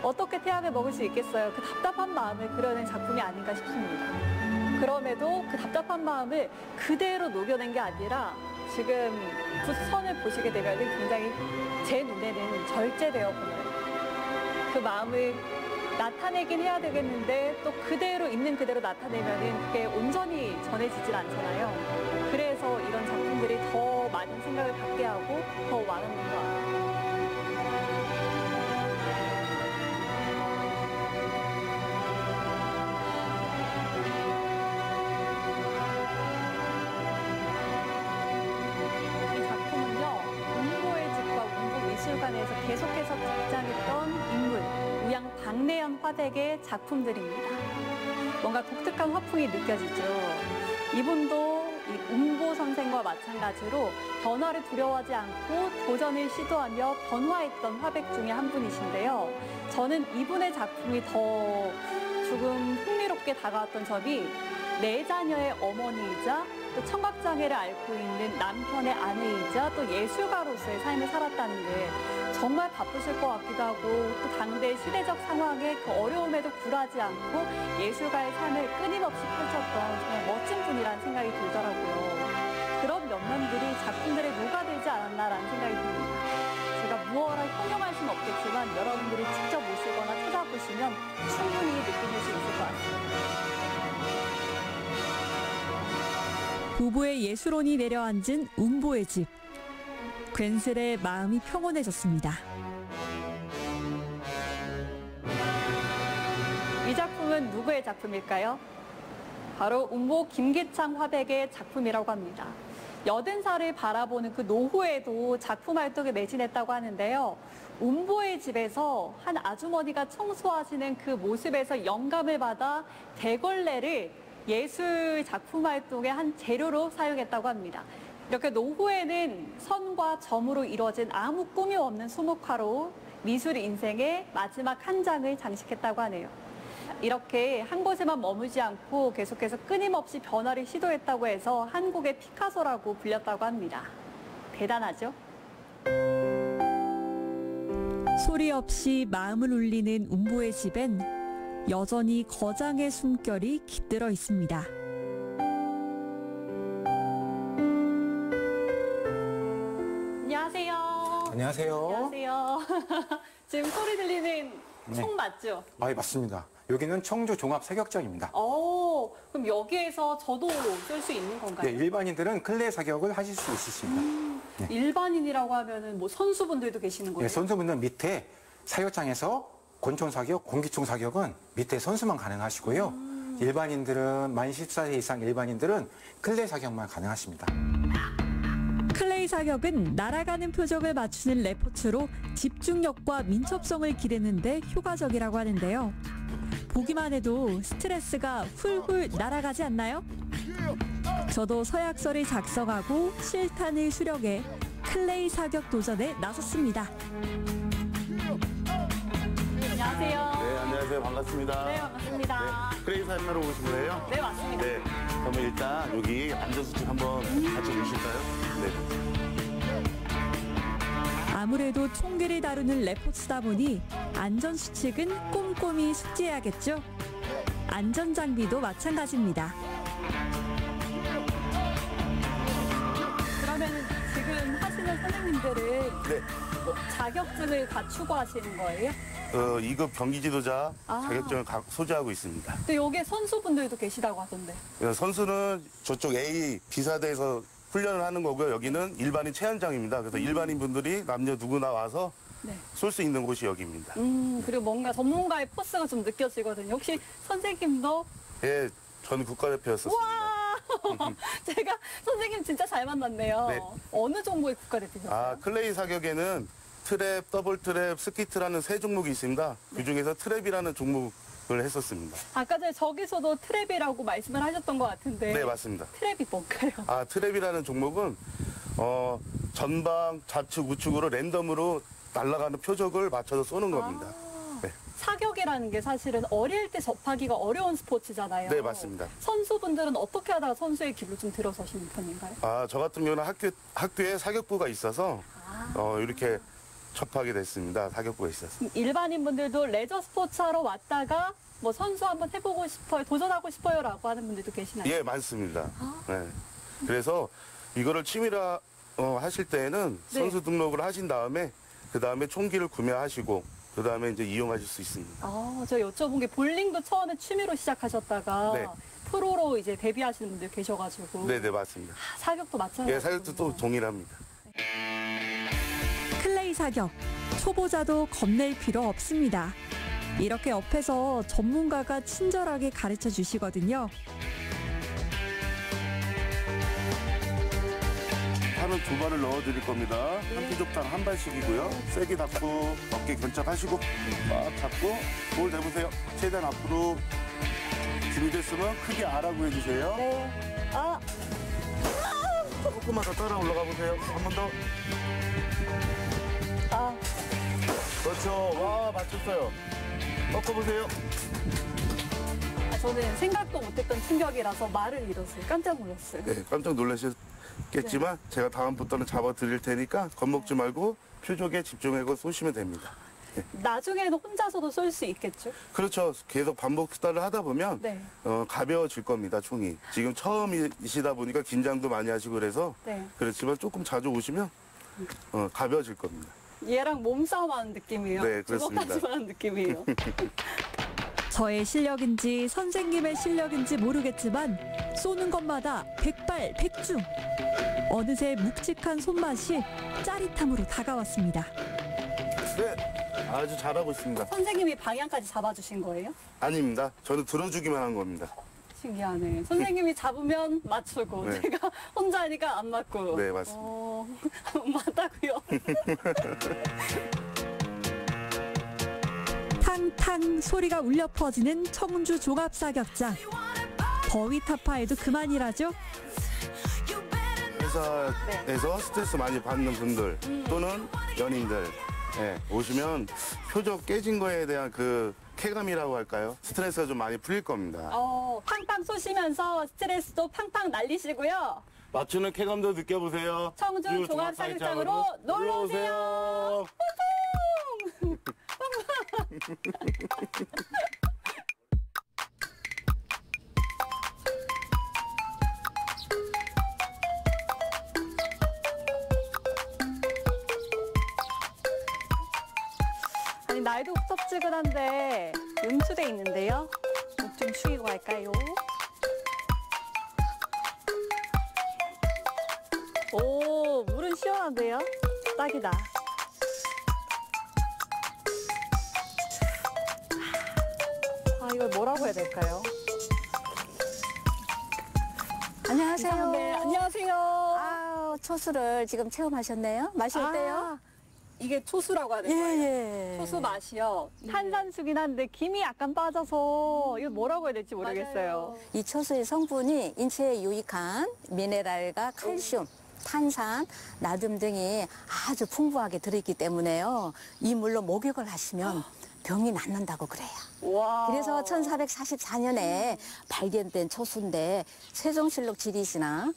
어떻게 태양을 먹을 수 있겠어요? 그 답답한 마음을 그려낸 작품이 아닌가 싶습니다. 그럼에도 그 답답한 마음을 그대로 녹여낸 게 아니라 지금 붓선을 보시게 되면 굉장히 제 눈에는 절제되어 보여요. 그 마음을 나타내긴 해야 되겠는데 또 그대로 있는 그대로 나타내면은 그게 온전히 전해지질 않잖아요. 그래서 이런 작품들이 더 많은 생각을 갖게 하고 더 와닿는 것 같아요. 미술관에서 계속해서 등장했던 인물, 우양 박내연 화백의 작품들입니다. 뭔가 독특한 화풍이 느껴지죠. 이분도 이 운보 선생과 마찬가지로 변화를 두려워하지 않고 도전을 시도하며 변화했던 화백 중에 한 분이신데요. 저는 이분의 작품이 더 조금 흥미롭게 다가왔던 점이 네 자녀의 어머니이자 또 청각장애를 앓고 있는 남편의 아내이자 또 예술가로서의 삶을 살았다는 게 정말 바쁘실 것 같기도 하고 또 당대 시대적 상황에 그 어려움에도 굴하지 않고 예술가의 삶을 끊임없이 펼쳤던 정말 멋진 분이라는 생각이 들더라고요. 그런 면면들이 작품들에 녹아들지 않았나라는 생각이 듭니다. 제가 무어라 형용할 수는 없겠지만 여러분들이 직접 오시거나 찾아보시면 충분히 느끼실 수 있을 것 같습니다. 부부의 예술혼이 내려앉은 운보의 집. 괜스레 마음이 평온해졌습니다. 이 작품은 누구의 작품일까요? 바로 운보 김기창 화백의 작품이라고 합니다. 80살을 바라보는 그 노후에도 작품 활동에 매진했다고 하는데요. 운보의 집에서 한 아주머니가 청소하시는 그 모습에서 영감을 받아 대걸레를 예술 작품 활동의 한 재료로 사용했다고 합니다. 이렇게 노후에는 선과 점으로 이루어진 아무 꿈이 없는 수묵화로 미술 인생의 마지막 한 장을 장식했다고 하네요. 이렇게 한 곳에만 머무지 않고 계속해서 끊임없이 변화를 시도했다고 해서 한국의 피카소라고 불렸다고 합니다. 대단하죠? 소리 없이 마음을 울리는 운보의 집엔 여전히 거장의 숨결이 깃들어 있습니다. 안녕하세요. 안녕하세요. 안녕하세요. 지금 소리 들리는 총 맞죠? 아, 맞습니다. 여기는 청주 종합 사격장입니다. 그럼 여기에서 저도 쓸 수 있는 건가요? 네, 일반인들은 클레이 사격을 하실 수 있으십니다. 네. 일반인이라고 하면은 뭐 선수분들도 계시는 거예요? 네, 선수분들 밑에 사격장에서 권총 사격, 공기총 사격은 밑에 선수만 가능하시고요. 일반인들은 만 14세 이상 일반인들은 클레이 사격만 가능하십니다. 클레이 사격은 날아가는 표적을 맞추는 레포츠로 집중력과 민첩성을 기르는데 효과적이라고 하는데요. 보기만 해도 스트레스가 훌훌 날아가지 않나요? 저도 서약서를 작성하고 실탄을 수령해 클레이 사격 도전에 나섰습니다. 안녕하세요. 네, 안녕하세요. 반갑습니다. 네, 반갑습니다. 네, 클레이 사용하러 오신 거예요? 네, 맞습니다. 네, 그러면 일단 여기 안전수칙 한번 같이 주실까요? 네. 아무래도 총기를 다루는 레포츠다 보니 안전수칙은 꼼꼼히 숙지해야겠죠? 안전장비도 마찬가지입니다. 그러면 지금 하시는 선생님들은 네. 뭐 자격증을 갖추고 하시는 거예요? 2급 경기지도자 아. 자격증을 소지하고 있습니다. 또 여기에 선수분들도 계시다고 하던데. 선수는 저쪽 A 비사대에서 훈련을 하는 거고요. 여기는 일반인 체험장입니다. 그래서 일반인 분들이 남녀 누구나 와서 네. 쏠 수 있는 곳이여기입니다. 그리고 뭔가 전문가의 포스가 좀 느껴지거든요. 혹시 선생님도? 예, 전 국가대표였었습니다. 와, 제가 선생님 진짜 잘 만났네요. 네. 어느 종목의 국가대표셨어요? 아, 클레이 사격에는 트랩, 더블 트랩, 스키트라는 세 종목이 있습니다. 그 중에서 트랩이라는 종목을 했었습니다. 아까 전에 저기서도 트랩이라고 말씀을 하셨던 것 같은데. 네, 맞습니다. 트랩이 뭔가요? 아, 트랩이라는 종목은 전방, 좌측, 우측으로 랜덤으로 날아가는 표적을 맞춰서 쏘는 겁니다. 네. 사격이라는 게 사실은 어릴 때 접하기가 어려운 스포츠잖아요. 네, 맞습니다. 선수분들은 어떻게 하다가 선수의 길로 좀 들어서시는 편인가요? 아, 저 같은 경우는 학교에 사격부가 있어서 이렇게 접하게 됐습니다. 사격부가 있어서. 일반인 분들도 레저 스포츠 하러 왔다가 뭐 선수 한번 해보고 싶어요, 도전하고 싶어요라고 하는 분들도 계시나요? 예, 많습니다. 네. 그래서 이거를 취미라 하실 때에는 네. 선수 등록을 하신 다음에 그 다음에 총기를 구매하시고 그 다음에 이제 이용하실 수 있습니다. 제가 여쭤본 게 볼링도 처음에 취미로 시작하셨다가 네. 프로로 이제 데뷔하시는 분들 계셔가지고. 네, 네, 맞습니다. 사격도 마찬가지예요. 예, 사격도 또 동일합니다. 클레이 사격, 초보자도 겁낼 필요 없습니다. 이렇게 옆에서 전문가가 친절하게 가르쳐 주시거든요. 판은 2발을 넣어드릴 겁니다. 한 피족당 1발씩이고요. 세게 닫고 어깨 견착하시고 꽉 잡고 볼 대보세요. 최대한 앞으로 준비됐으면 크게 아라고 해주세요. 네. 조금만 더 따라 올라가 보세요. 한 번 더. 그렇죠. 와, 맞췄어요. 꺾어보세요. 저는 생각도 못했던 충격이라서 말을 잃었어요. 깜짝 놀랐어요. 네, 깜짝 놀라셨겠지만 제가 다음부터는 잡아드릴 테니까 겁먹지 말고 표적에 집중하고 쏘시면 됩니다. 나중에는 혼자서도 쏠 수 있겠죠? 그렇죠. 계속 반복 투자를 하다 보면 네. 가벼워질 겁니다, 총이. 지금 처음이시다 보니까 긴장도 많이 하시고 그래서 네. 그렇지만 조금 자주 오시면 가벼워질 겁니다. 얘랑 몸싸움하는 느낌이에요. 네, 그렇습니다. 주먹다짐하는 느낌이에요. 저의 실력인지 선생님의 실력인지 모르겠지만 쏘는 것마다 백발백중. 어느새 묵직한 손맛이 짜릿함으로 다가왔습니다. 네, 아주 잘하고 있습니다. 선생님이 방향까지 잡아주신 거예요? 아닙니다. 저는 들어주기만 한 겁니다. 신기하네. 선생님이 잡으면 맞추고 네. 제가 혼자 하니까 안 맞고. 네, 맞습니다. 맞다고요. 탕탕 소리가 울려 퍼지는 청주 종합사격장. 버위타파에도 그만이라죠? 회사에서 스트레스 많이 받는 분들 또는 연인들 오시면 표적 깨진 거에 대한 그 쾌감이라고 할까요? 스트레스가 좀 많이 풀릴 겁니다. 팡팡 쏘시면서 스트레스도 팡팡 날리시고요. 맞추는 쾌감도 느껴보세요. 청주 종합사격장으로 놀러오세요. 아니 날도 후텁지근한데 음수대 있는데요. 목 좀 축이고 갈까요? 오, 물은 시원한데요? 딱이다. 이걸 뭐라고 해야 될까요? 안녕하세요. 네, 안녕하세요. 아, 초수를 지금 체험하셨네요. 맛이 어때요? 이게 초수라고 하는 거예요? 초수 맛이요. 탄산수긴 한데 김이 약간 빠져서 이거 뭐라고 해야 될지 모르겠어요. 이 초수의 성분이 인체에 유익한 미네랄과 칼슘, 탄산, 나듐 등이 아주 풍부하게 들어있기 때문에요. 이 물로 목욕을 하시면 병이 낫는다고 그래요. 그래서 1444년에 발견된 초수인데 세종실록 지리시나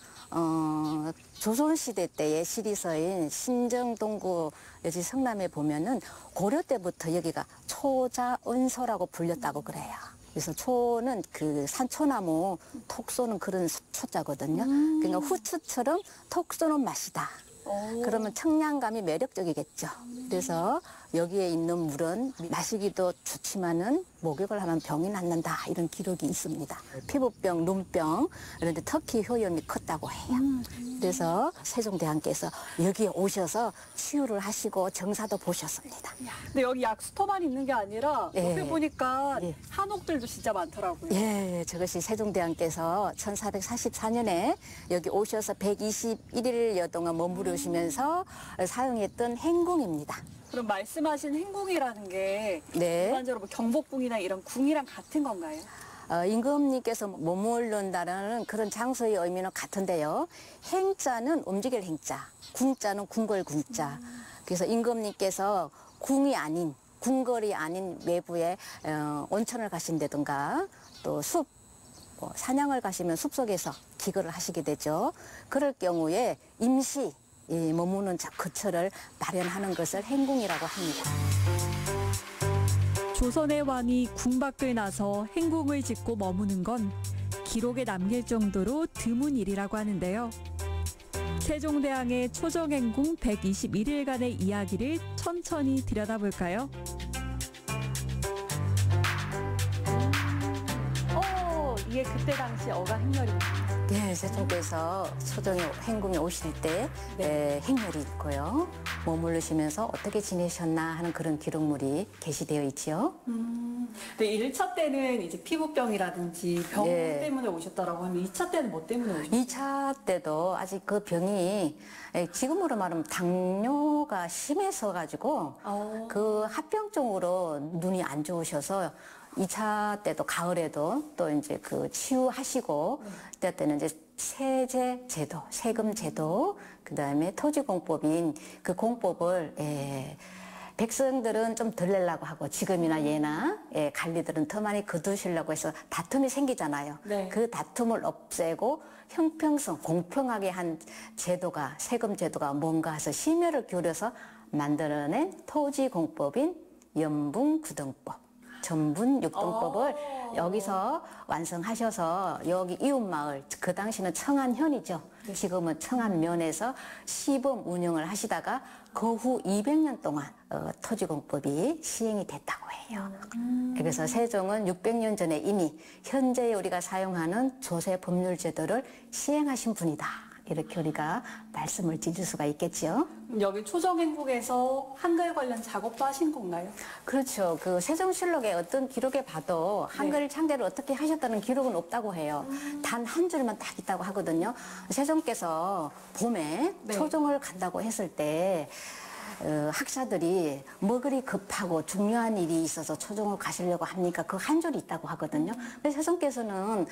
조선시대 때의 시리서인 신정동구 여지 성남에 보면은 고려 때부터 여기가 초자은소라고 불렸다고 그래요. 그래서 초는 그 산초나무 톡 쏘는 그런 초자거든요. 그러니까 후추처럼 톡 쏘는 맛이다. 그러면 청량감이 매력적이겠죠. 그래서 여기에 있는 물은 마시기도 좋지만은 목욕을 하면 병이 낫는다 이런 기록이 있습니다. 피부병, 눈병 이런 데 특히 효염이 컸다고 해요. 그래서 세종대왕께서 여기에 오셔서 치유를 하시고 정사도 보셨습니다. 근데 여기 약수터만 있는 게 아니라 옆에 예. 보니까 한옥들도 진짜 많더라고요. 예, 저것이 세종대왕께서 1444년에 여기 오셔서 121일여 동안 머무르시면서 사용했던 행궁입니다. 그럼 말씀하신 행궁이라는 게 네. 일반적으로 뭐 경복궁이나 이런 궁이랑 같은 건가요? 임금님께서 머무른다는 그런 장소의 의미는 같은데요. 행자는 움직일 행자, 궁자는 궁궐 궁자. 그래서 임금님께서 궁이 아닌, 궁궐이 아닌 외부에 온천을 가신다든가 또 숲, 사냥을 가시면 숲속에서 기거를 하시게 되죠. 그럴 경우에 임시 머무는 거처를 마련하는 것을 행궁이라고 합니다. 조선의 왕이 궁 밖을 나서 행궁을 짓고 머무는 건 기록에 남길 정도로 드문 일이라고 하는데요. 세종대왕의 초정행궁 121일간의 이야기를 천천히 들여다볼까요? 이게 그때 당시 어가 행렬입니다. 네, 세종께서 초정의 행궁에 오실 때 행렬이 있고요. 머무르시면서 어떻게 지내셨나 하는 그런 기록물이 게시되어 있지요. 근데 1차 때는 이제 피부병이라든지 병 때문에 오셨다라고 하면 2차 때는 뭐 때문에 오셨어요? 2차 때도 아직 그 병이 지금으로 말하면 당뇨가 심해서 가지고 그 합병증으로 눈이 안 좋으셔서 2차 때도 가을에도 또 이제 그 치유하시고 그때는 이제 세제 제도, 세금 제도, 그다음에 토지 공법인 그 공법을 백성들은 좀 덜 내려고 하고 지금이나 예나 관리들은 더 많이 거두시려고 해서 다툼이 생기잖아요. 네. 그 다툼을 없애고 형평성, 공평하게 한 제도가 세금 제도가 뭔가 해서 심혈을 기울여서 만들어낸 토지공법인 연분구등법, 전분육등법을 여기서 완성하셔서 여기 이웃마을, 그 당시는 청안현이죠. 지금은 청안면에서 시범 운영을 하시다가 그 후 200년 동안 토지공법이 시행이 됐다고 해요. 그래서 세종은 600년 전에 이미 현재 우리가 사용하는 조세 법률 제도를 시행하신 분이다. 이렇게 우리가 말씀을 드릴 수가 있겠죠. 여기 초정행국에서 한글 관련 작업도 하신 건가요? 그렇죠. 그 세종실록의 어떤 기록에 봐도 한글 창제를 어떻게 하셨다는 기록은 없다고 해요. 단 한 줄만 딱 있다고 하거든요. 세종께서 봄에 초정을 간다고 했을 때 학자들이 뭐 그리 급하고 중요한 일이 있어서 초정을 가시려고 합니까? 그 한 줄이 있다고 하거든요. 그래서 세종께서는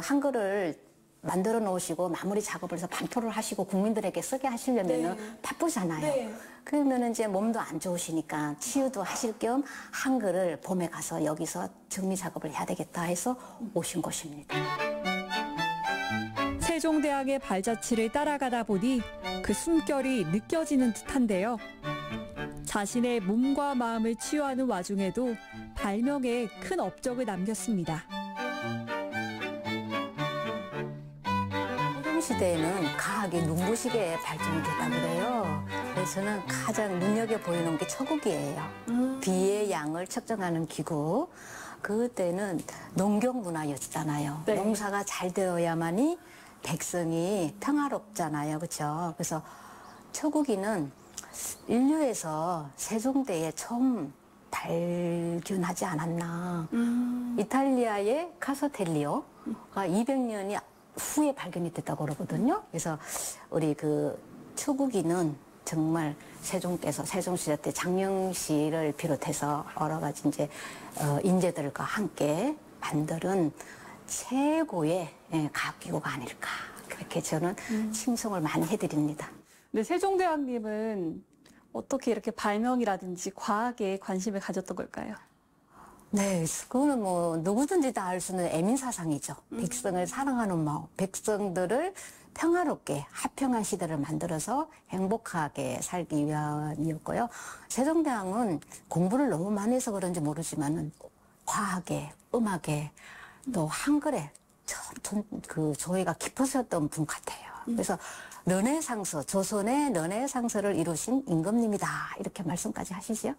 한글을 만들어 놓으시고 마무리 작업을 해서 반포를 하시고 국민들에게 쓰게 하시려면 바쁘잖아요. 그러면 이제 몸도 안 좋으시니까 치유도 하실 겸 한글을 봄에 가서 여기서 정리 작업을 해야 되겠다 해서 오신 곳입니다. 세종대왕의 발자취를 따라가다 보니 그 숨결이 느껴지는 듯한데요. 자신의 몸과 마음을 치유하는 와중에도 발명에 큰 업적을 남겼습니다. 시대에는 과학이 눈부시게 발전이 됐다고 그래요. 그래서 저는 가장 눈여겨보이는 게 초국이에요. 비의 양을 측정하는 기구. 그때는 농경 문화였잖아요. 농사가 잘 되어야만이 백성이 평화롭잖아요. 그렇죠? 그래서 초국이는 인류에서 세종대에 처음 발견하지 않았나. 이탈리아의 카소텔리오가 200년이 후에 발견이 됐다고 그러거든요. 그래서 우리 그 초국이는 정말 세종께서 세종시대 때 장명시를 비롯해서 여러 가지 이제 인재들과 함께 만드는 최고의 과학기구가 아닐까. 그렇게 저는 칭송을 많이 해드립니다. 근데 세종대왕님은 어떻게 이렇게 발명이라든지 과학에 관심을 가졌던 걸까요? 네, 그거는 뭐 누구든지 다 알 수 있는 애민사상이죠. 백성을 사랑하는 마음, 백성들을 평화롭게 화평한 시대를 만들어서 행복하게 살기 위함이었고요. 세종대왕은 공부를 너무 많이 해서 그런지 모르지만은 과학에, 음악에, 또 한글에 그 조예가 깊으셨던 분 같아요. 그래서 르네상스, 조선의 르네상스를 이루신 임금님이다. 이렇게 말씀까지 하시죠.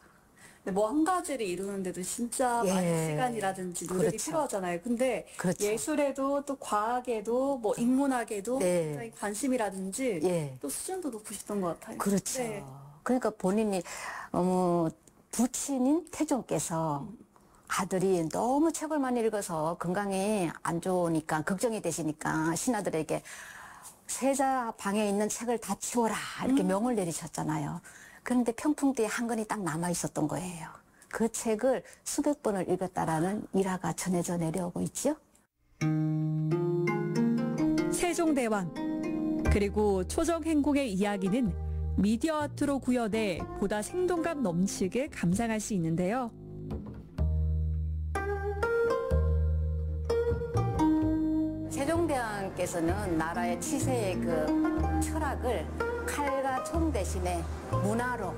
뭐 한 가지를 이루는데도 진짜 많은 시간이라든지 노력이 필요하잖아요. 근데 예술에도 또 과학에도 뭐 인문학에도 굉장히 관심이라든지 또 수준도 높으시던 것 같아요. 그렇죠. 그러니까 본인이 부친인 태종께서 아들이 너무 책을 많이 읽어서 건강이 안 좋으니까 걱정이 되시니까 신하들에게 세자 방에 있는 책을 다 치워라 이렇게 명을 내리셨잖아요. 그런데 평풍대에 한 권이 딱 남아 있었던 거예요. 그 책을 수백 번을 읽었다라는 일화가 전해져 내려오고 있죠. 세종대왕 그리고 초정행궁의 이야기는 미디어 아트로 구현해 보다 생동감 넘치게 감상할 수 있는데요. 세종대왕께서는 나라의 치세의 그 철학을 칼과 총 대신에 문화로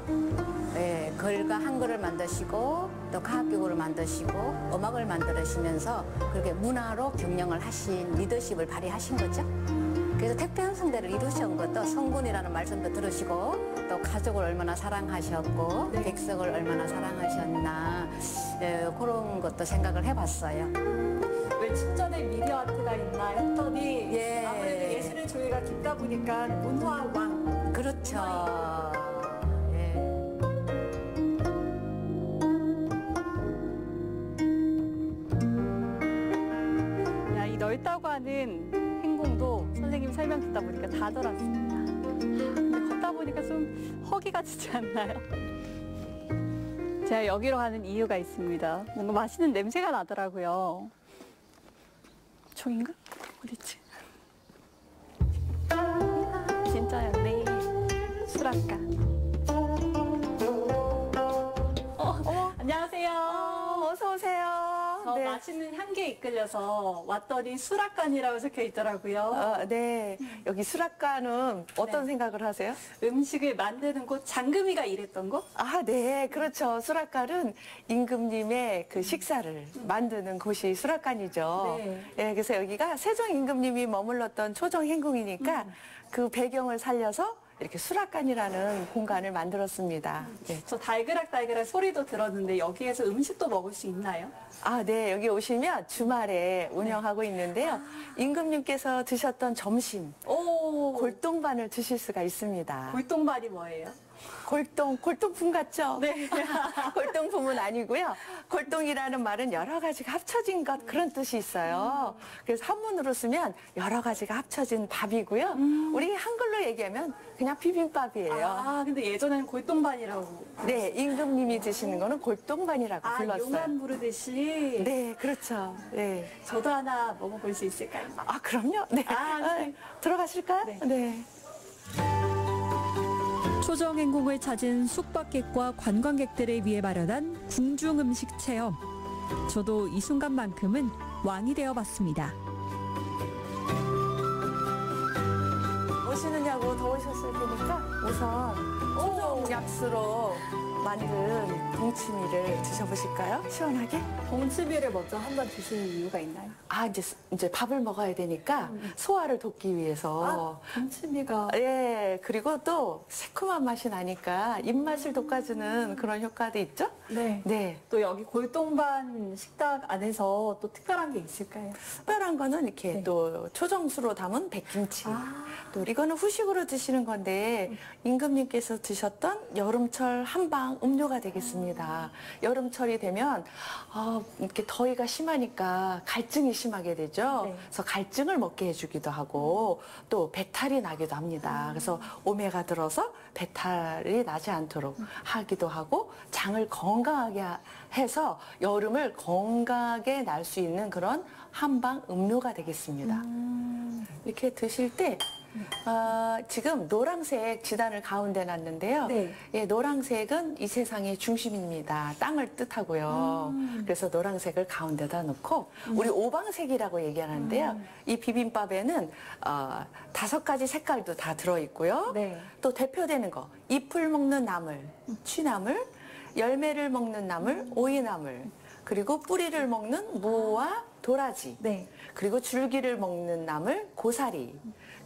글과 한글을 만드시고 또 과학기구를 만드시고 음악을 만들으시면서 그렇게 문화로 경영을 하신 리더십을 발휘하신 거죠. 그래서 택배 형성대를 이루신 것도 성군이라는 말씀도 들으시고 또 가족을 얼마나 사랑하셨고 백성을 얼마나 사랑하셨나 그런 것도 생각을 해봤어요. 왜 친전에 미디어 아트가 있나 했더니 아무래도 예술의 조예가 깊다 보니까 문화왕. 그렇죠. 야, 이 넓다고 하는 행궁도 선생님 설명 듣다 보니까 다 돌았습니다. 근데 걷다 보니까 좀 허기가 지지 않나요? 제가 여기로 가는 이유가 있습니다. 뭔가 맛있는 냄새가 나더라고요. 총인가? 어딨지? 진짜였네. 수락가. 안녕하세요. 어서 오세요. 저 네. 맛있는 향기에 이끌려서 왔더니 수락관이라고 적혀 있더라고요. 네. 여기 수락관은 어떤 네. 생각을 하세요? 음식을 만드는 곳, 장금이가 일했던 곳? 아, 네. 그렇죠. 수락관은 임금님의 그 식사를 만드는 곳이 수락관이죠. 네. 예, 그래서 여기가 세종 임금님이 머물렀던 초정 행궁이니까 그 배경을 살려서 이렇게 수락관이라는 공간을 만들었습니다. 네. 저 달그락달그락 소리도 들었는데 여기에서 음식도 먹을 수 있나요? 아, 네. 여기 오시면 주말에 운영하고 있는데요. 임금님께서 드셨던 점심, 골동반을 드실 수가 있습니다. 골동반이 뭐예요? 골동품 같죠? 네. 골동품은 아니고요. 골동이라는 말은 여러 가지가 합쳐진 것 그런 뜻이 있어요. 그래서 한문으로 쓰면 여러 가지가 합쳐진 밥이고요. 우리 한글로 얘기하면 그냥 비빔밥이에요. 아, 근데 예전에는 골동반이라고. 네, 임금님이 드시는 거는 골동반이라고 아, 불렀어요. 용안 부르듯이. 네, 그렇죠. 네. 저도 하나 먹어볼 수 있을까요? 아, 그럼요. 네. 네. 들어가실까요? 네. 초정 행궁을 찾은 숙박객과 관광객들을 위해 마련한 궁중 음식 체험. 저도 이 순간만큼은 왕이 되어 봤습니다. 오시느냐고 더우셨을 테니까 우선 초정 약수로 만든 동치미를 드셔보실까요? 시원하게? 동치미를 먼저 한번 드시는 이유가 있나요? 아, 이제 밥을 먹어야 되니까 소화를 돕기 위해서. 동치미가. 예, 그리고 또 새콤한 맛이 나니까 입맛을 돋궈주는 그런 효과도 있죠? 네. 네. 또 여기 골동반 식당 안에서 또 특별한 게 있을까요? 특별한 거는 이렇게 또 초정수로 담은 백김치. 또 이거는 후식으로 드시는 건데 임금님께서 드셨던 여름철 한방 음료가 되겠습니다. 여름철이 되면 이렇게 더위가 심하니까 갈증이 심하게 되죠. 네. 그래서 갈증을 먹게 해주기도 하고 또 배탈이 나기도 합니다. 그래서 오메가 들어서 배탈이 나지 않도록 하기도 하고 장을 건강하게 해서 여름을 건강하게 날 수 있는 그런 한방 음료가 되겠습니다. 이렇게 드실 때 지금 노란색 지단을 가운데 놨는데요. 네. 예, 노란색은 이 세상의 중심입니다. 땅을 뜻하고요. 그래서 노란색을 가운데다 놓고 우리 오방색이라고 얘기하는데요. 이 비빔밥에는 5가지 색깔도 다 들어있고요. 네. 또 대표되는 거 잎을 먹는 나물, 취나물, 열매를 먹는 나물, 오이나물, 그리고 뿌리를 먹는 무와 도라지, 네. 그리고 줄기를 먹는 나물, 고사리,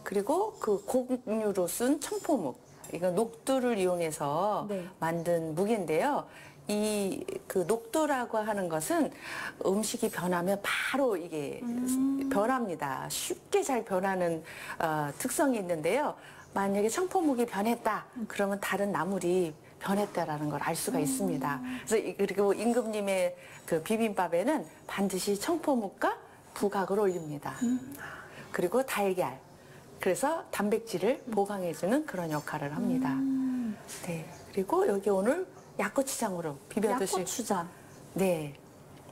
그리고 그 곡류로 쓴 청포묵. 이거 녹두를 이용해서 네. 만든 묵인데요. 이 그 녹두라고 하는 것은 음식이 변하면 바로 이게 변합니다. 쉽게 잘 변하는 특성이 있는데요. 만약에 청포묵이 변했다, 그러면 다른 나물이 변했다라는 걸 알 수가 있습니다. 그래서 그리고 임금님의 그 비빔밥에는 반드시 청포묵과 부각을 올립니다. 그리고 달걀. 그래서 단백질을 보강해주는 그런 역할을 합니다. 네. 그리고 여기 오늘 약고추장으로 비벼 드실. 약고추장. 네.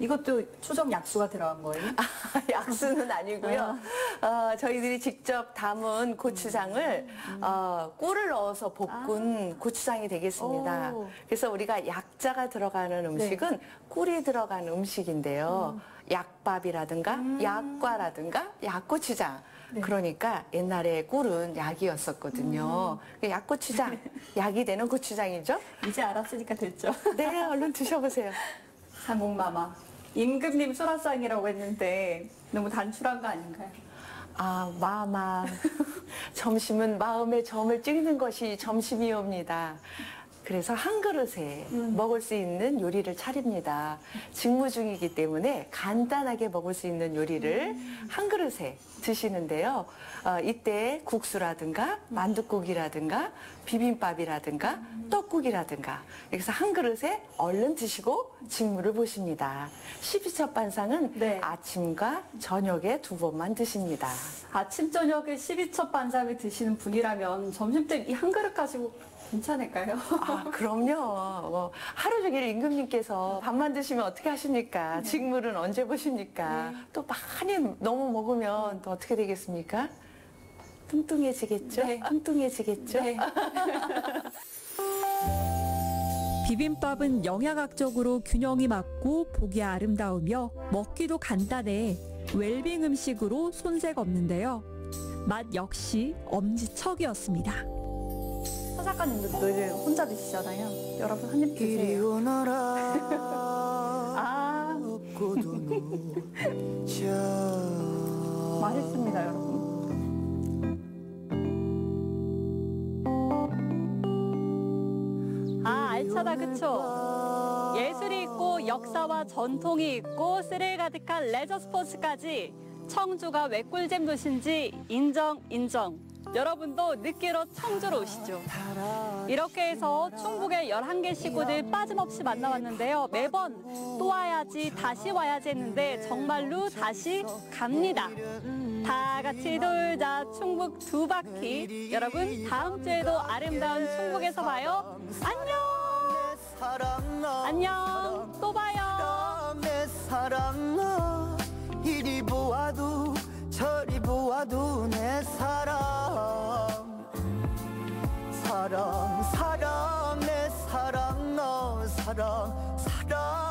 이것도 초정 약수가 들어간 거예요? 약수는 아니고요. 저희들이 직접 담은 고추장을 꿀을 넣어서 볶은 고추장이 되겠습니다. 그래서 우리가 약자가 들어가는 음식은 꿀이 들어간 음식인데요. 약밥이라든가 약과라든가 약고추장. 그러니까 옛날에 꿀은 약이었었거든요. 약고추장, 약이 되는 고추장이죠. 이제 알았으니까 됐죠. 네, 얼른 드셔보세요. 상공마마. 임금님 수라상이라고 했는데 너무 단출한 거 아닌가요? 아, 마마. 점심은 마음의 점을 찍는 것이 점심이옵니다. 그래서 한 그릇에 먹을 수 있는 요리를 차립니다. 직무 중이기 때문에 간단하게 먹을 수 있는 요리를 한 그릇에 드시는데요. 이때 국수라든가 만둣국이라든가 비빔밥이라든가 떡국이라든가 그래서 한 그릇에 얼른 드시고 직무를 보십니다. 12첩 반상은 아침과 저녁에 2번만 드십니다. 아침 저녁에 12첩 반상을 드시는 분이라면 점심때 이 한 그릇 가지고 괜찮을까요? 아, 그럼요. 뭐 하루 종일 임금님께서 밥만 드시면 어떻게 하십니까? 직물은 언제 보십니까? 또 많이 너무 먹으면 또 어떻게 되겠습니까? 뚱뚱해지겠죠? 뚱뚱해지겠죠? 비빔밥은 영양학적으로 균형이 맞고 보기 아름다우며 먹기도 간단해 웰빙 음식으로 손색 없는데요. 맛 역시 엄지척이었습니다. 서 작가님도 늘 혼자 드시잖아요. 여러분 한 입 드세요. 아, 맛있습니다, 여러분. 아, 알차다, 그쵸? 예술이 있고 역사와 전통이 있고 스릴 가득한 레저 스포츠까지 청주가 왜 꿀잼 도시인지 인정. 여러분도 느끼러 청주로 오시죠. 이렇게 해서 충북의 11개 시구들 빠짐없이 만나왔는데요. 매번 또 와야지, 다시 와야지 했는데 정말로 다시 갑니다. 다 같이 돌자 충북 2바퀴. 여러분 다음 주에도 아름다운 충북에서 봐요. 안녕. 또 봐요. 내 사랑 이리 보아도 저리 보아도 내 사랑 내 사랑 사랑